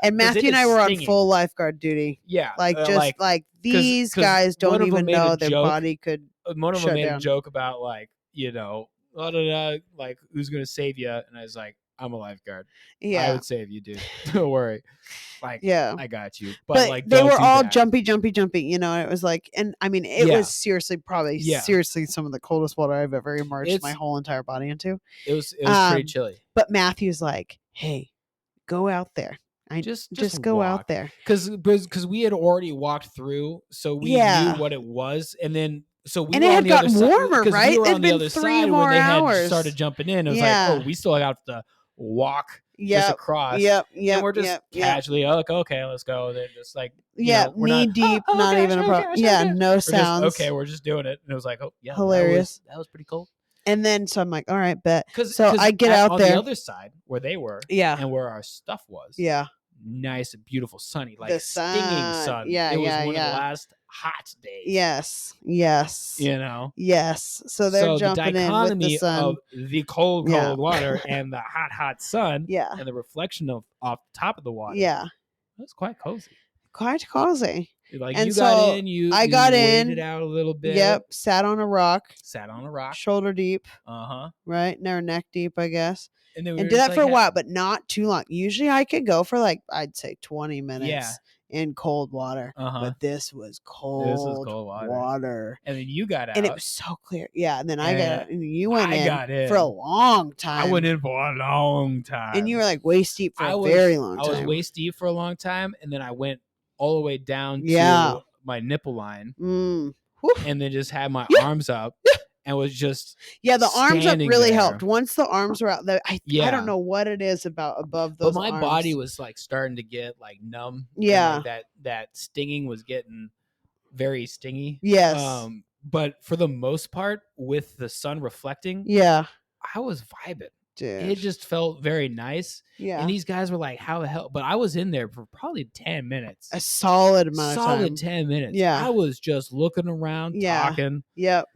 And Matthew and I were on full lifeguard duty. Yeah. Like just like these guys don't even know their body could. One of them made a joke about like, like who's gonna save you? And I was like, I'm a lifeguard. Yeah, I would save you, dude. Don't worry. Like, I got you. But like, they were all jumpy. It was like, and I mean, it was seriously, seriously some of the coldest water I've ever immersed my whole entire body into. It was pretty chilly. But Matthew's like, hey, go out there. Just go out there, because we had already walked through, so we knew what it was, and then. So we and were it on had the gotten other warmer, side, right? We were It'd on the been other 3 side more when they hours. had started jumping in. It was like, we still have to walk just across. Yep. And we're just casually, okay, let's go. They're just like, knee deep, not even a problem. No sounds. Okay, we're just doing it. And it was like, hilarious. That was pretty cool. And then, so I'm like, all right, bet. So I get out there. On the other side, where they were, and where our stuff was. Yeah. Nice and beautiful, sunny, like the stinging sun. It was one of the last hot days. Yes. Yes. So they're jumping the in with the sun. Of the cold water and the hot sun. And the reflection off the top of the water. Yeah. That's quite cozy. Quite cozy. Like, and you got in, I got in. Waited out a little bit. Yep. Sat on a rock. Shoulder deep. Uh-huh. Right? Never neck deep, I guess. And did that for a while, but not too long. Usually I could go for like, I'd say 20 minutes in cold water. But this was cold water. And then you got out. And it was so clear. Yeah. And then I got out. And you went in for a long time. I went in for a long time. And you were like waist deep for a very long time. I was waist deep for a long time. And then I went all the way down to my nipple line. And then just had my arms up. And was just the arms up really helped. Once the arms were out, I don't know what it is about above those. But my arms. body was like starting to get like numb. Yeah, like that stinging was getting very stingy. Yes. But for the most part, with the sun reflecting, I was vibing. Dude. It just felt very nice. Yeah. And these guys were like, how the hell? But I was in there for probably 10 minutes. A solid amount of time. Solid 10 minutes. Yeah. I was just looking around, talking. Yep.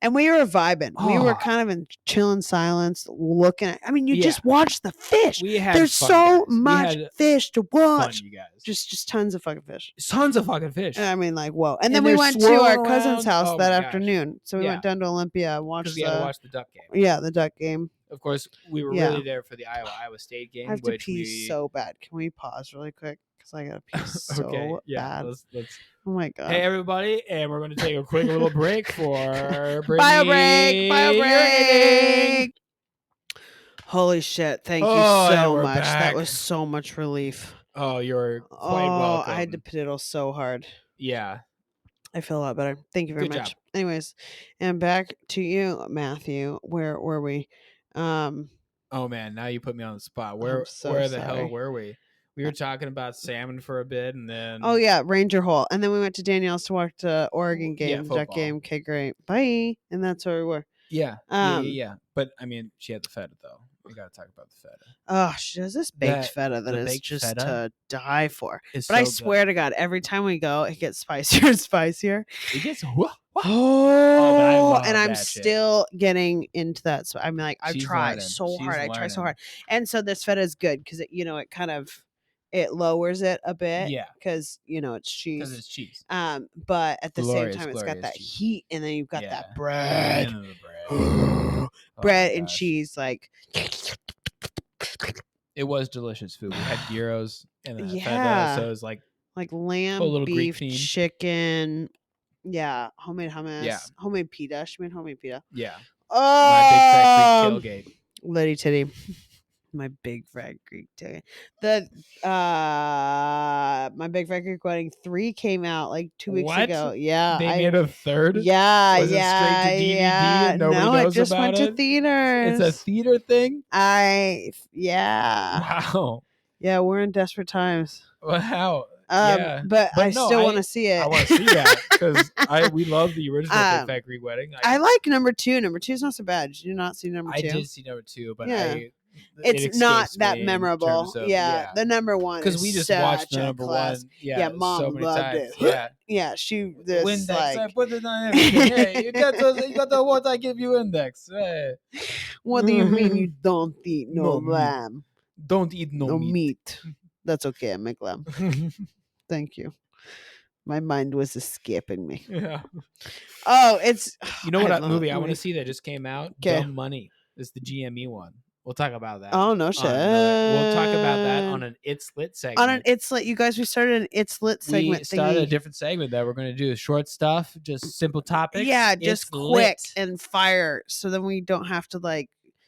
And we were vibing. We were kind of in chilling silence, looking at. I mean, you just watch the fish. There's so much fish to watch. Fun, you guys. Just tons of fucking fish. Tons of fucking fish. I mean, like, whoa. And then we went to our cousin's house that afternoon. So we went down to Olympia and watched we had to watch the duck game. Yeah, the duck game. Of course, we were really there for the Iowa State game. I have to pee so bad. Can we pause really quick? Because I got to pee so bad. Let's. Oh my God. Hey, everybody. And we're going to take a quick little break for Bio break. Holy shit. Thank you so much. Back. That was so much relief. Oh, you're quite welcome. I had to piddle so hard. Yeah. I feel a lot better. Thank you very much. Job. Anyways, and back to you, Matthew. Where were we? Oh man, now you put me on the spot. Where the hell were we? We were talking about salmon for a bit, and then Ranger Hole, and then we went to Danielle's to watch the Oregon game, duck game. Okay, great, bye. And that's where we were. Yeah. But I mean, she had the feta though. We got to talk about the feta. Oh, she does this baked feta that is just to die for. But I swear to God, every time we go, it gets spicier and spicier. It gets and I'm still getting into that. So I'm like, I try so hard. And so this feta is good because it kind of it lowers it a bit. Yeah. Because it's cheese. Because it's cheese. But at the same time, it's got that cheese. Heat, and then you've got that bread. And cheese, like. It was delicious food. We had gyros and feta, so it was like lamb, beef, chicken. Yeah, homemade hummus. Yeah, homemade pita. She made homemade pita. Yeah. Oh, my big fat Greek tailgate. Litty titty. My big fat Greek ticket. My big fat Greek wedding 3 came out like 2 weeks ago. Yeah, they made a third. Yeah, was it straight to DVD and nobody no, knows it just about went to theaters. It's a theater thing. Wow. Yeah, we're in desperate times. Wow. But I still want to see it. I want to see that because we love the original Big Fat Greek Wedding. I like number 2. Number 2 is not so bad. Did you not see number 2? I did see number 2, but it's not that memorable. The number 1 because we just watched the number 1. Yeah, Mom so many loved times. it. Yeah, she this Windex. I put it on everything. Hey, you got the awards. I give you Index. Hey. What do you mean you don't eat no lamb? Don't eat no meat. That's okay. I make lamb. Thank you. My mind was escaping me. Yeah. Oh, it's. You know what movie I want to see that just came out? Dumb Money. It's the GME one. We'll talk about that. Oh, no shit. We'll talk about that on an It's Lit segment. On an It's Lit. You guys, we started an It's Lit segment. We started a different segment that we're going to do short stuff, just simple topics. Yeah, just quick and fire. So then we don't have to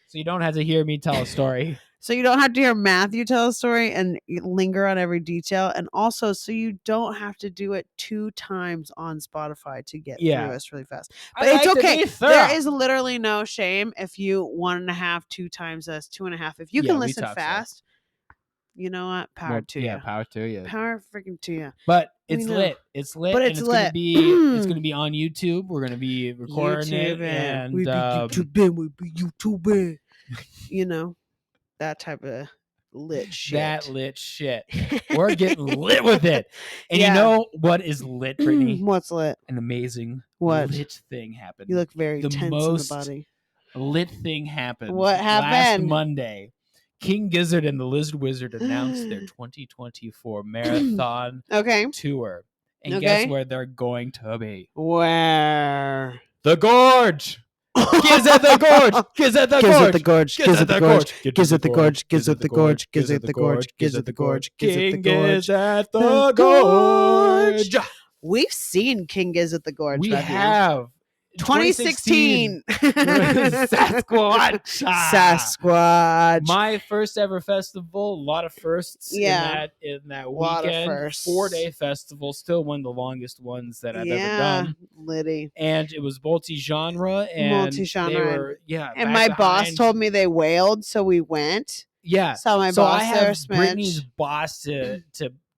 So you don't have to hear me tell a story. So you don't have to hear Matthew tell a story and linger on every detail. And also, so you don't have to do it 2 times on Spotify to get through us really fast. But it's okay. There is literally no shame if you 1.5, 2 times us, 2.5. If you can listen fast, you know what? Power to you. Yeah, power to you. Power freaking to you. But it's lit. It's lit. But it's lit. It's gonna be on YouTube. We're gonna be recording it. And we be YouTubing. You know. That type of lit shit. That lit shit. We're getting lit with it. And you know what is lit, Brittany? What's lit? An amazing lit thing happened. You look very tense in the body. Lit thing happened. What happened? Last Monday. King Gizzard and the Lizard Wizard announced their 2024 marathon tour. And guess where they're going to be? Where? The Gorge. Giz at the Gorge. Giz at the Gorge. Giz at the Gorge. Giz at the Gorge. Giz at the Gorge. Giz at the Gorge. Giz at the Gorge. Giz at the Gorge. King Giz at the Gorge. We've seen King Giz at the Gorge. We have. 2016. Sasquatch. My first ever festival. A lot of firsts in that weekend. 4-day festival. Still one of the longest ones that I've ever done. Liddy. And it was multi-genre. And they were, and my boss told me they wailed, so we went. Yeah. Saw my boss I there, have Brittany's boss to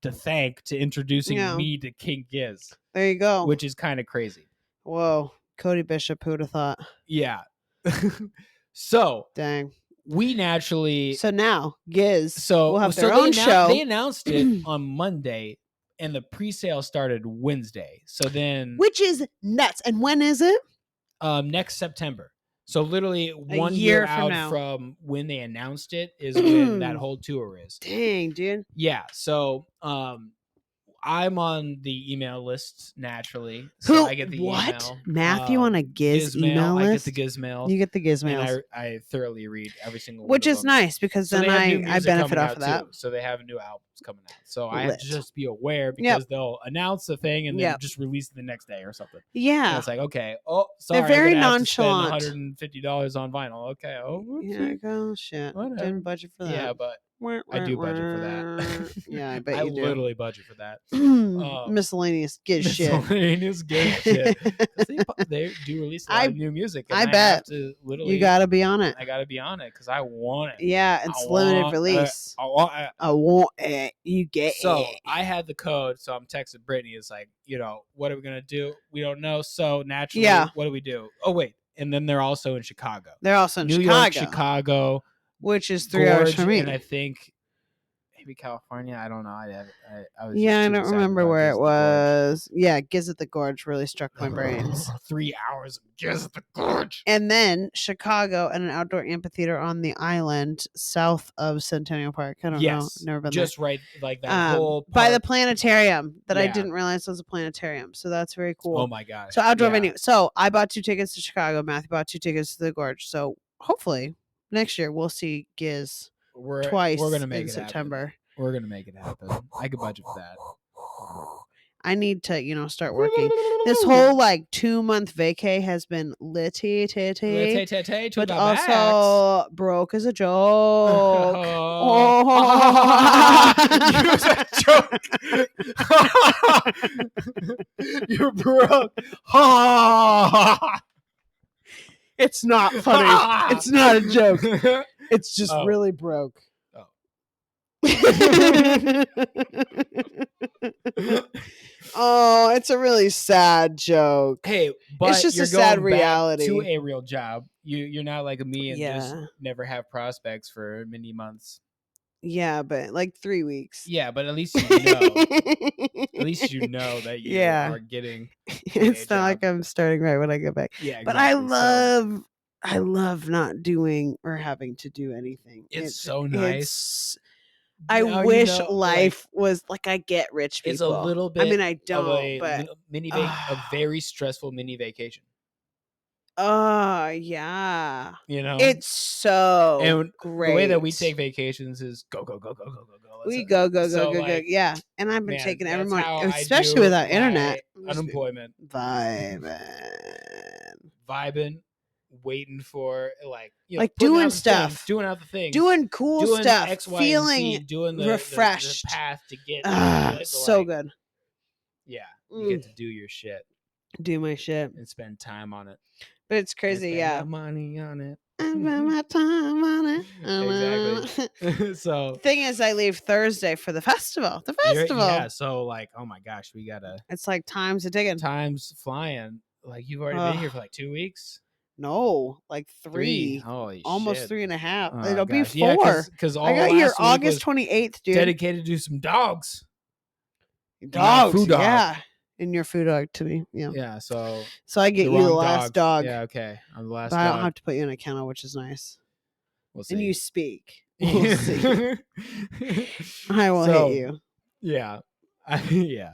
thank to introducing me to King Giz. There you go. Which is kind of crazy. Whoa. Cody Bishop, who'd have thought? Yeah. So dang. We naturally. So now Giz will have their own show. They announced it on Monday, and the pre-sale started Wednesday. So then, which is nuts. And when is it? Next September. So literally 1 year out from when they announced it is when that whole tour is. Dang, dude. Yeah. So I'm on the email list naturally. So I get the email. Matthew on a Giz email list? I get the Gizmail. You get the Gizmails. And I thoroughly read every single one. Which is nice because then I benefit off of that. Too. So they have new albums coming out. So I have to just be aware because they'll announce the thing and then just release it the next day or something. Yeah. And it's like, okay. Oh, sorry. They're very nonchalant. $150 on vinyl. Okay. Oh, yeah. Oh, shit. Whatever. Didn't budget for that. Yeah, but I do budget for that. Yeah, I bet you do. I literally budget for that. Miscellaneous Giz shit. Miscellaneous Giz shit. They do release a lot of new music. And I bet. Have to literally, you got to be on it. I got to be on it because I want it. Yeah, it's limited release. I want it. I want it. You get it. So I had the code. So I'm texting Brittany. It's like, what are we going to do? We don't know. So naturally, what do we do? Oh, wait. And then they're also in Chicago. They're also in New York, Chicago. Which is 3 hours from me. And I think maybe California. I don't know. I was I don't remember where it was. Yeah, Giz at the Gorge really struck my brains. 3 hours of Giz at the Gorge. And then Chicago and an outdoor amphitheater on the island south of Centennial Park. I don't know. Never been just there. Right, like that whole park. By the planetarium that I didn't realize was a planetarium. So that's very cool. Oh my gosh. So outdoor venue. So I bought 2 tickets to Chicago. Matthew bought 2 tickets to the Gorge. So hopefully next year we'll see Giz twice. We're gonna make in it September. Happen. We're gonna make it happen. I could budget for that. I need to, start working. This whole like 2-month vacay has been litty titty, but also broke as a joke. Use a joke. You're broke. It's not funny. It's not a joke. It's just really broke. Oh, it's a really sad joke. Hey, but it's just you're a sad going reality back to a real job. You're not like me and just never have prospects for many months. Yeah, but like 3 weeks. Yeah, but at least you know. At least you know that you are getting. It's not like I'm starting right when I go back. Yeah, exactly. But I love not doing or having to do anything. It's so nice. I wish life was like I get rich people. It's a little bit. I mean, I don't. But a very stressful mini vacation. Oh yeah, it's so great. The way that we take vacations is go. We go. Yeah, and I've been taking every morning, especially without internet. Unemployment, vibing, waiting for like doing stuff, doing other things, doing cool stuff, X, Y, feeling doing refreshed. The path to get so good. Yeah, you get to do your shit, do my shit, and spend time on it. But it's crazy, yeah. Money on it. I spend my time on it. Exactly. So thing is, I leave Thursday for the festival. Yeah. So like, oh my gosh, we gotta. It's like time's a ticking. Time's flying. Like you've already been here for like 2 weeks. No, like 3. Holy almost shit. 3.5. Oh, it'll gosh. be 4. Because I got here August 28th, dude. Dedicated to some dogs. Dogs, food dog. Yeah. And your food dog to me, yeah. Yeah, so I get you the last dog. Yeah, okay. I'm the last but dog. I don't have to put you in a kennel, which is nice. We'll see. And you speak. We'll see. I will hit you. Yeah. Yeah.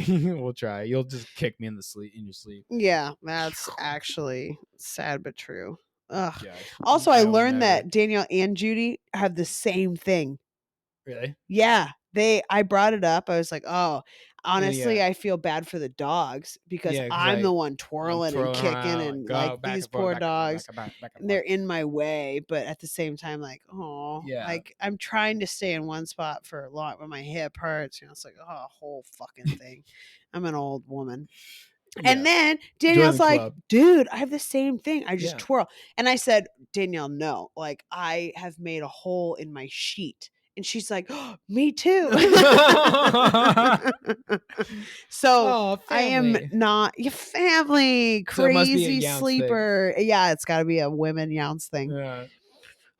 We'll try. You'll just kick me in your sleep. Yeah, that's actually sad but true. Ugh. Gosh, also, I learned that Danielle and Judy have the same thing. Really? Yeah. I brought it up. I was like, oh, honestly, I feel bad for the dogs because I'm the one twirling and kicking and like these poor dogs, and they're in my way. But at the same time, like, oh, like I'm trying to stay in one spot for a lot when my hip hurts. It's like, oh, whole fucking thing. I'm an old woman. And then Danielle's like, dude, I have the same thing. I just twirl. And I said, Danielle, no, like I have made a hole in my sheet. And she's like, oh, me too. So I am not your family. Crazy sleeper. Thing. Yeah, it's got to be a women younce thing. Yeah.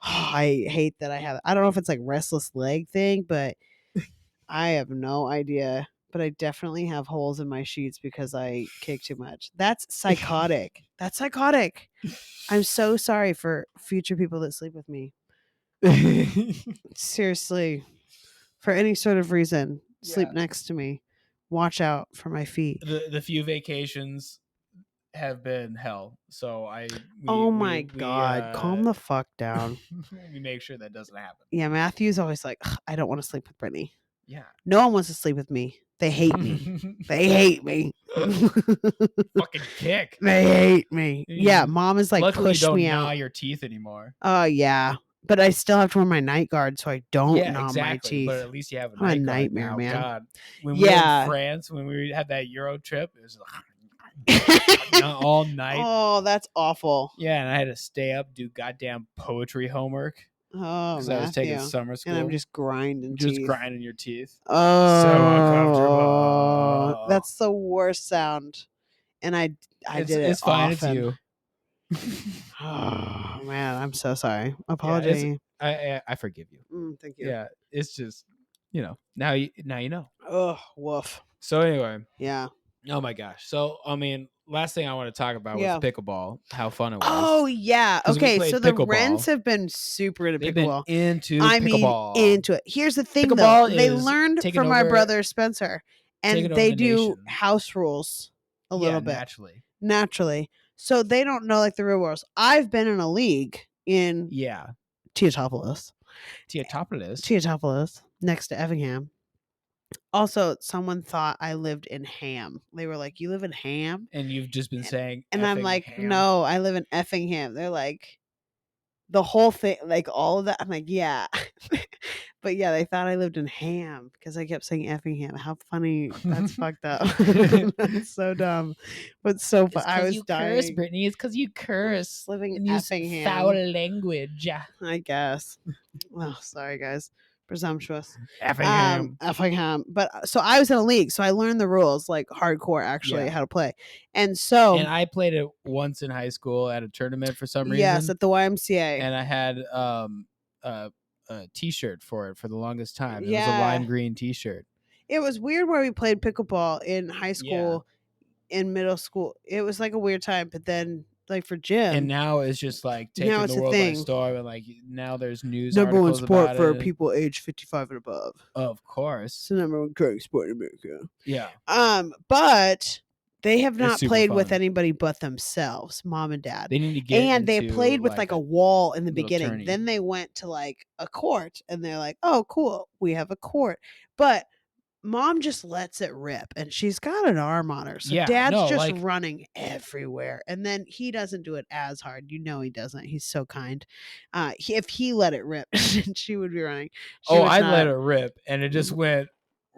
I hate that I have. I don't know if it's like restless leg thing, but I have no idea. But I definitely have holes in my sheets because I kick too much. That's psychotic. That's psychotic. I'm so sorry for future people that sleep with me. Seriously, for any sort of reason, sleep next to me. Watch out for my feet. The few vacations have been hell. So oh my God, calm the fuck down. We make sure that doesn't happen. Yeah, Matthew's always like, I don't want to sleep with Brittany. Yeah. No one wants to sleep with me. They hate me. They hate me. Fucking kick. They hate me. Yeah, mom is like, luckily push you don't me gnaw out. your teeth anymore. Oh, yeah. But I still have to wear my night guard so I don't gnaw my teeth. But at least you have a night nightmare, guard. Man. God. When we were in France, when we had that Euro trip, it was like all night. Oh, that's awful. Yeah, and I had to stay up, do goddamn poetry homework. Oh, because I was taking summer school. And I'm just grinding your teeth. Oh, so uncomfortable. That's the worst sound. And I did it. It's fine. Often. It's you. Oh man, I'm so sorry. Apology. Yeah, I forgive you. Thank you. Yeah, it's just now you know. Oh, woof. So anyway. Yeah. Oh my gosh. So I mean, last thing I want to talk about was pickleball. How fun it was. Oh yeah. Okay. So the Wrens have been super into pickleball. Pickleball. Into it. Here's the thing, though. They learned from my brother Spencer, and they do house rules a little bit naturally. So they don't know like the real rules. I've been in a league in Teotopolis, next to Effingham. Also, someone thought I lived in Ham. They were like, "You live in Ham?" And you've just been saying And I'm effing like, ham. "No, I live in Effingham." They're like, the whole thing, like all of that. I'm like, "Yeah." But yeah, they thought I lived in Ham because I kept saying Effingham. How funny. That's fucked up. That's so dumb. But so fun. I was dying. Brittany. It's because you curse Living and use Effingham. foul language. I guess. Oh, sorry guys. Presumptuous. Effingham. Effingham. But so I was in a league, so I learned the rules like hardcore actually how to play. And so and I played it once in high school at a tournament for some reason. Yes, at the YMCA. And I had a t-shirt for it for the longest time. It was a lime green t-shirt. It was weird where we played pickleball in high school, in middle school. It was like a weird time, but then like for gym. And now it's just like taking the world by storm, and like now there's news number articles one sport about for it. people age 55 and above. Of course. It's the number one curling sport in America. Yeah. But they have not played fun. with anybody but themselves, mom and dad. They need to get and they played with like a wall in the beginning. tourney. Then they went to like a court and they're like, "Oh, cool. We have a court." But mom just lets it rip and she's got an arm on her. So dad's just running everywhere. And then he doesn't do it as hard. You know he doesn't. He's so kind. If he let it rip, she would be running. I let it rip and it just went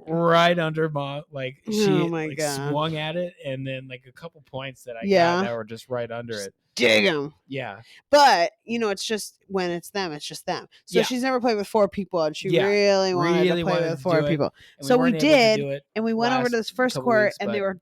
right under mom. Like she swung at it and then like a couple points that I got that were just right under it. Dig them. Yeah. But, it's just when it's them, it's just them. So she's never played with 4 people and she really wanted to play with 4 people. So we did. And we went over to this first court and they were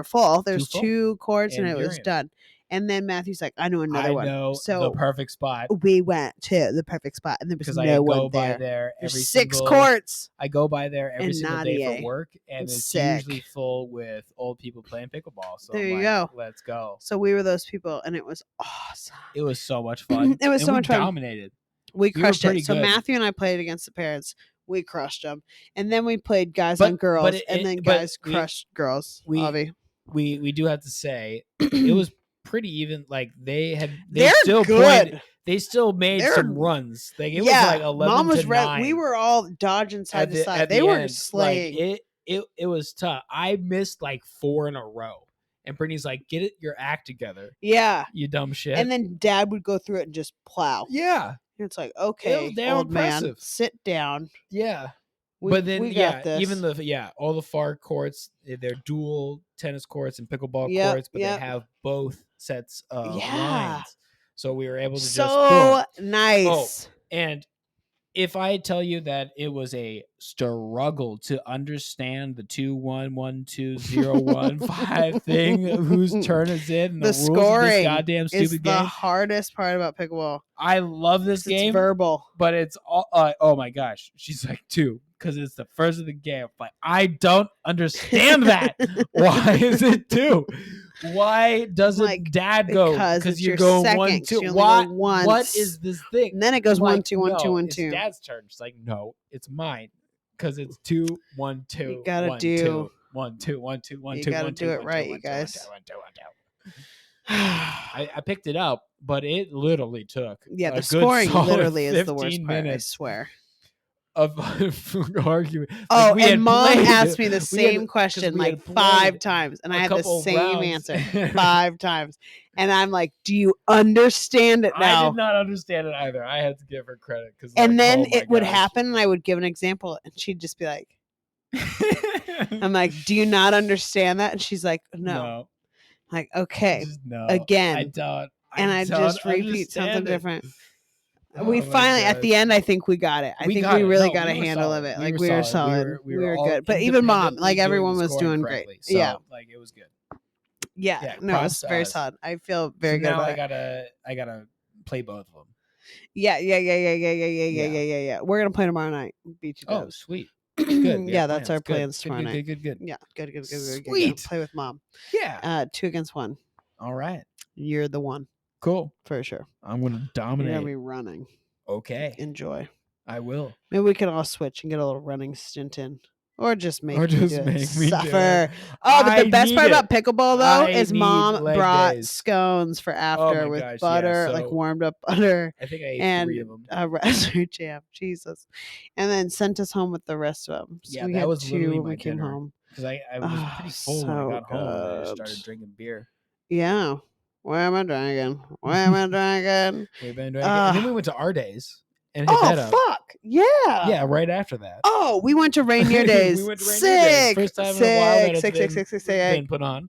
full. There's 2 courts and it was done. And then Matthew's like, I know another one. I know the perfect spot. We went to the perfect spot and there was no one there. There's 6 courts. I go by there every single day for work and it's usually full with old people playing pickleball. So there you go. Let's go. So we were those people and it was awesome. It was so much fun. It was so much fun. Dominated. We crushed it. So Matthew and I played against the parents. We crushed them. And then we played guys on girls and then guys crushed girls. We do have to say it was pretty even. Like they still made some runs. Like it was like 11 Mom was to 9. We were all dodging side to side. They were slaying. Like it was tough. I missed like 4 in a row. And Brittany's like, get your act together. Yeah. You dumb shit. And then dad would go through it and just plow. Yeah. And it's like, okay, old man, sit down. Yeah. But then, even all the far courts, they're dual tennis courts and pickleball courts, but they have both sets of lines. So we were able to just nice. Oh, and if I tell you that it was a struggle to understand the 2-1-1-2-0-1-5 thing, whose turn is it, and the rules scoring of this goddamn stupid is game. The hardest part about pickleball. I love this game. It's verbal, but it's all. Oh my gosh, she's like 2 because it's the first of the game. Like I don't understand that. Why is it 2? Why doesn't dad go? Because you go 1-2. What is this thing? And then it goes 1-2, 1-2, 1-2. It's dad's turn. She's like, no, it's mine. Because it's 2-1-2. You gotta do 1-2, 1-2, 1-2. You gotta do it right, you guys. I picked it up, but it literally took the scoring literally is the worst part. I swear. Of argument. Oh, and mom asked me the same question like 5 times, and I had the same answer 5 times. And I'm like, "Do you understand it now?" I did not understand it either. I had to give her credit and then it would happen, and I would give an example, and she'd just be like, "I'm like, do you not understand that?" And she's like, "No." Like, okay, again, I don't. And I just repeat something different. We finally, at the end, I think we got it. I think we really got a handle of it. Like we were solid. We were good. But even mom, like everyone was doing great. So, yeah, like it was good. Yeah, no, it was very solid. I feel very good about it. I gotta play both of them. Yeah. We're gonna play tomorrow night. Beat you. Oh, sweet. Good. Yeah, that's our plans tomorrow night. Good. Yeah, good. Sweet. Play with mom. Yeah. 2 against 1. All right. You're the one. Cool. For sure. I'm gonna dominate. You're gonna be running. Okay. Enjoy. I will. Maybe we can all switch and get a little running stint in. Or just make me suffer. Oh, but the best part about pickleball though is mom brought scones for after with butter, like warmed up butter. I think I ate and 3 of them. Raspberry jam, Jesus, and then sent us home with the rest of them. So we that had was 2 when we came home. Because I was pretty full when I got home, and I just started drinking beer. Yeah. Why am I drinking? Why am I drinking? We've been drinking, and then we went to our days. And hit that up. Fuck. Yeah. Yeah, right after that. Oh, we went to Rainier Days. We went to Rainier Days. First time in a while that it's been put on.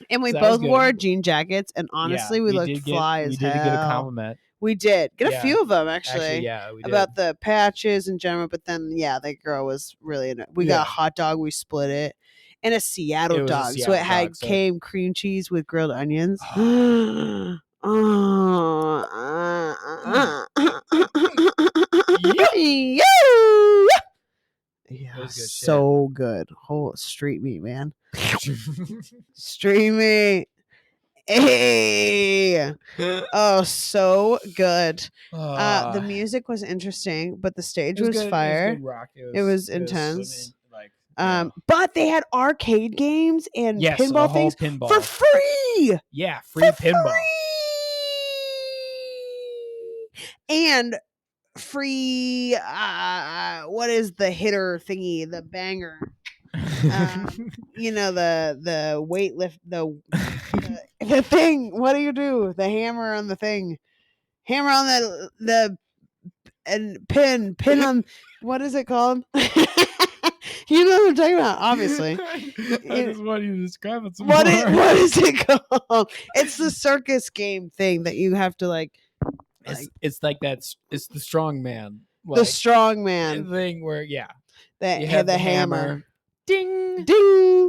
And we both wore jean jackets, and honestly, we looked fly as hell. We did get a compliment. We did. Get a few of them, actually. We did. About the patches in general, but then, that girl was really... We got a hot dog, we split it, and a Seattle dog. So it came cream cheese with grilled onions. Yeah, so good. Whole street meat, man. Street meat. Hey. Oh, so good. The music was interesting, but the stage was fire. It was good rock. It was intense. But they had arcade games and pinball things for free. Yeah, free pinball. And free what is the hitter thingy, the banger? The weight lift, the thing. What do? The hammer on the thing. Hammer on the and pin on, what is it called? You know what I'm talking about, obviously. I just want you to describe it some more. What is it called? It's the circus game thing that you have to like. It's like that's it's the strong man. The strong man thing where you have the hammer. Ding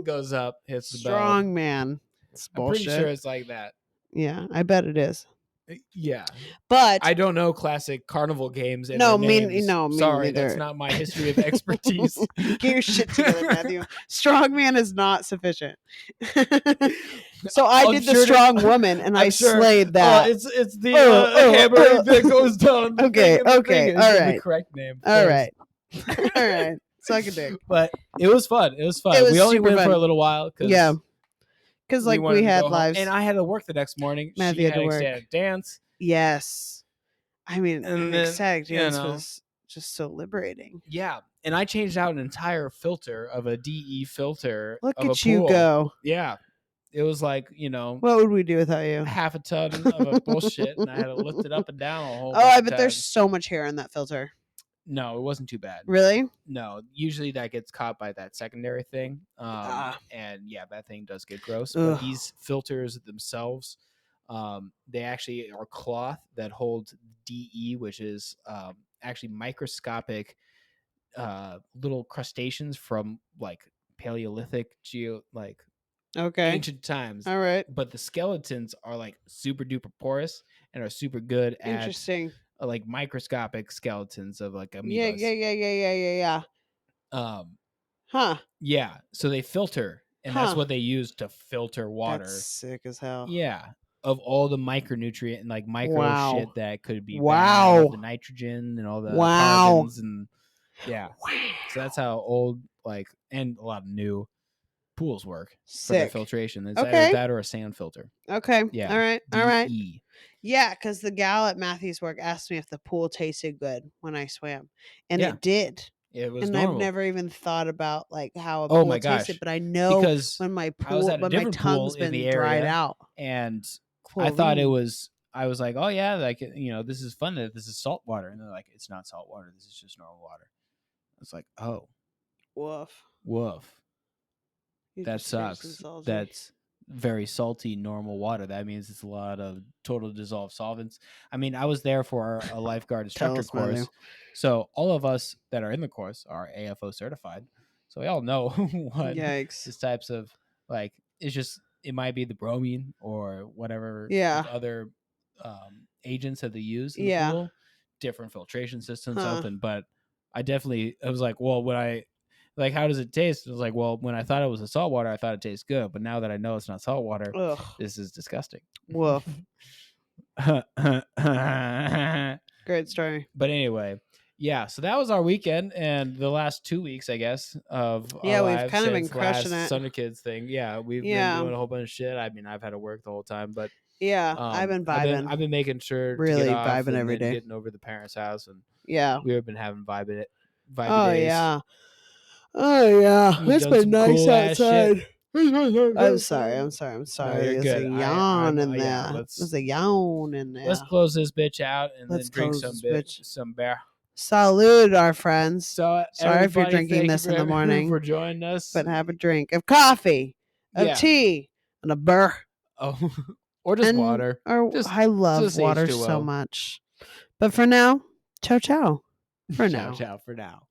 goes up, hits the bell. Strong man. It's bullshit. I'm pretty sure it's like that. Yeah, I bet it is. Yeah, but I don't know classic carnival games. And me sorry, neither. That's not my history of expertise. Get your shit together, Matthew. Strongman is not sufficient. So I did the strong woman, and I slayed that. It's the hammer that goes down. Okay, all right. The correct name. All right. Suck a dick. But it was fun. We only went for a little while. Because we had lives, and I had to work the next morning. Matthew had to work. Ecstatic dance. Yes, I mean, ecstatic dance was just so liberating. Yeah, and I changed out an entire filter of a DE filter. Look of at you go! Yeah, it was like What would we do without you? Half a ton of a bullshit, and I had to lift it up and down a whole. I bet there's so much hair in that filter. No, it wasn't too bad. Really? No, usually that gets caught by that secondary thing. And yeah, that thing does get gross. But these filters themselves, they actually are cloth that holds DE, which is actually microscopic little crustaceans from like Paleolithic ancient times. All right. But the skeletons are like super duper porous and are super good at interesting. Like microscopic skeletons of like amoebas. Yeah. Yeah. So they filter, and that's what they use to filter water. That's sick as hell. Yeah. Of all the micronutrient and like micro shit that could be bad, the nitrogen and all the carbons and so that's how old and a lot of new pools work for their filtration. It's either that or a sand filter. Okay. Yeah. All right. Yeah, because the gal at Matthew's work asked me if the pool tasted good when I swam, and it did. It was and normal. I've never even thought about how a pool tasted, but I know because when my tongue's been dried out. And I thought it was. I was like, oh yeah, this is fun. That this is salt water, and they're like, it's not salt water. This is just normal water. It's like, oh, woof. That sucks. That's very salty normal water. That means it's a lot of total dissolved solvents. I mean, I was there for a lifeguard instructor course, so all of us that are in the course are AFO certified, so we all know what these types of it's just, it might be the bromine or whatever other agents that they use in the pool, different filtration system, something. But I was like, well, when I how does it taste? It was like, well, when I thought it was a salt water, I thought it tastes good. But now that I know it's not salt water, this is disgusting. Woof. Great story. But anyway, Yeah, so that was our weekend and the last 2 weeks, I guess, of our we've lives kind of been since crushing last it. Sunderkids thing. Yeah, we've been doing a whole bunch of shit. I mean, I've had to work the whole time, but I've been vibing. I've been making sure to Really get off vibing and every then day. getting over to the parents' house, and we've been having vibey oh, days. Yeah. Oh yeah, We've it's been nice cool outside. I'm sorry. No, you're There's good. a yawn in there. Yeah, There's a yawn in there. let's close this bitch out and Let's then drink close this bitch. some beer. Salud, our friends. So sorry if you're drinking this in the morning for joining us. But have a drink of coffee, of tea, and a burr. Oh, or just water. I love water H2O. so much. But for now, ciao ciao. For now. Ciao ciao for now.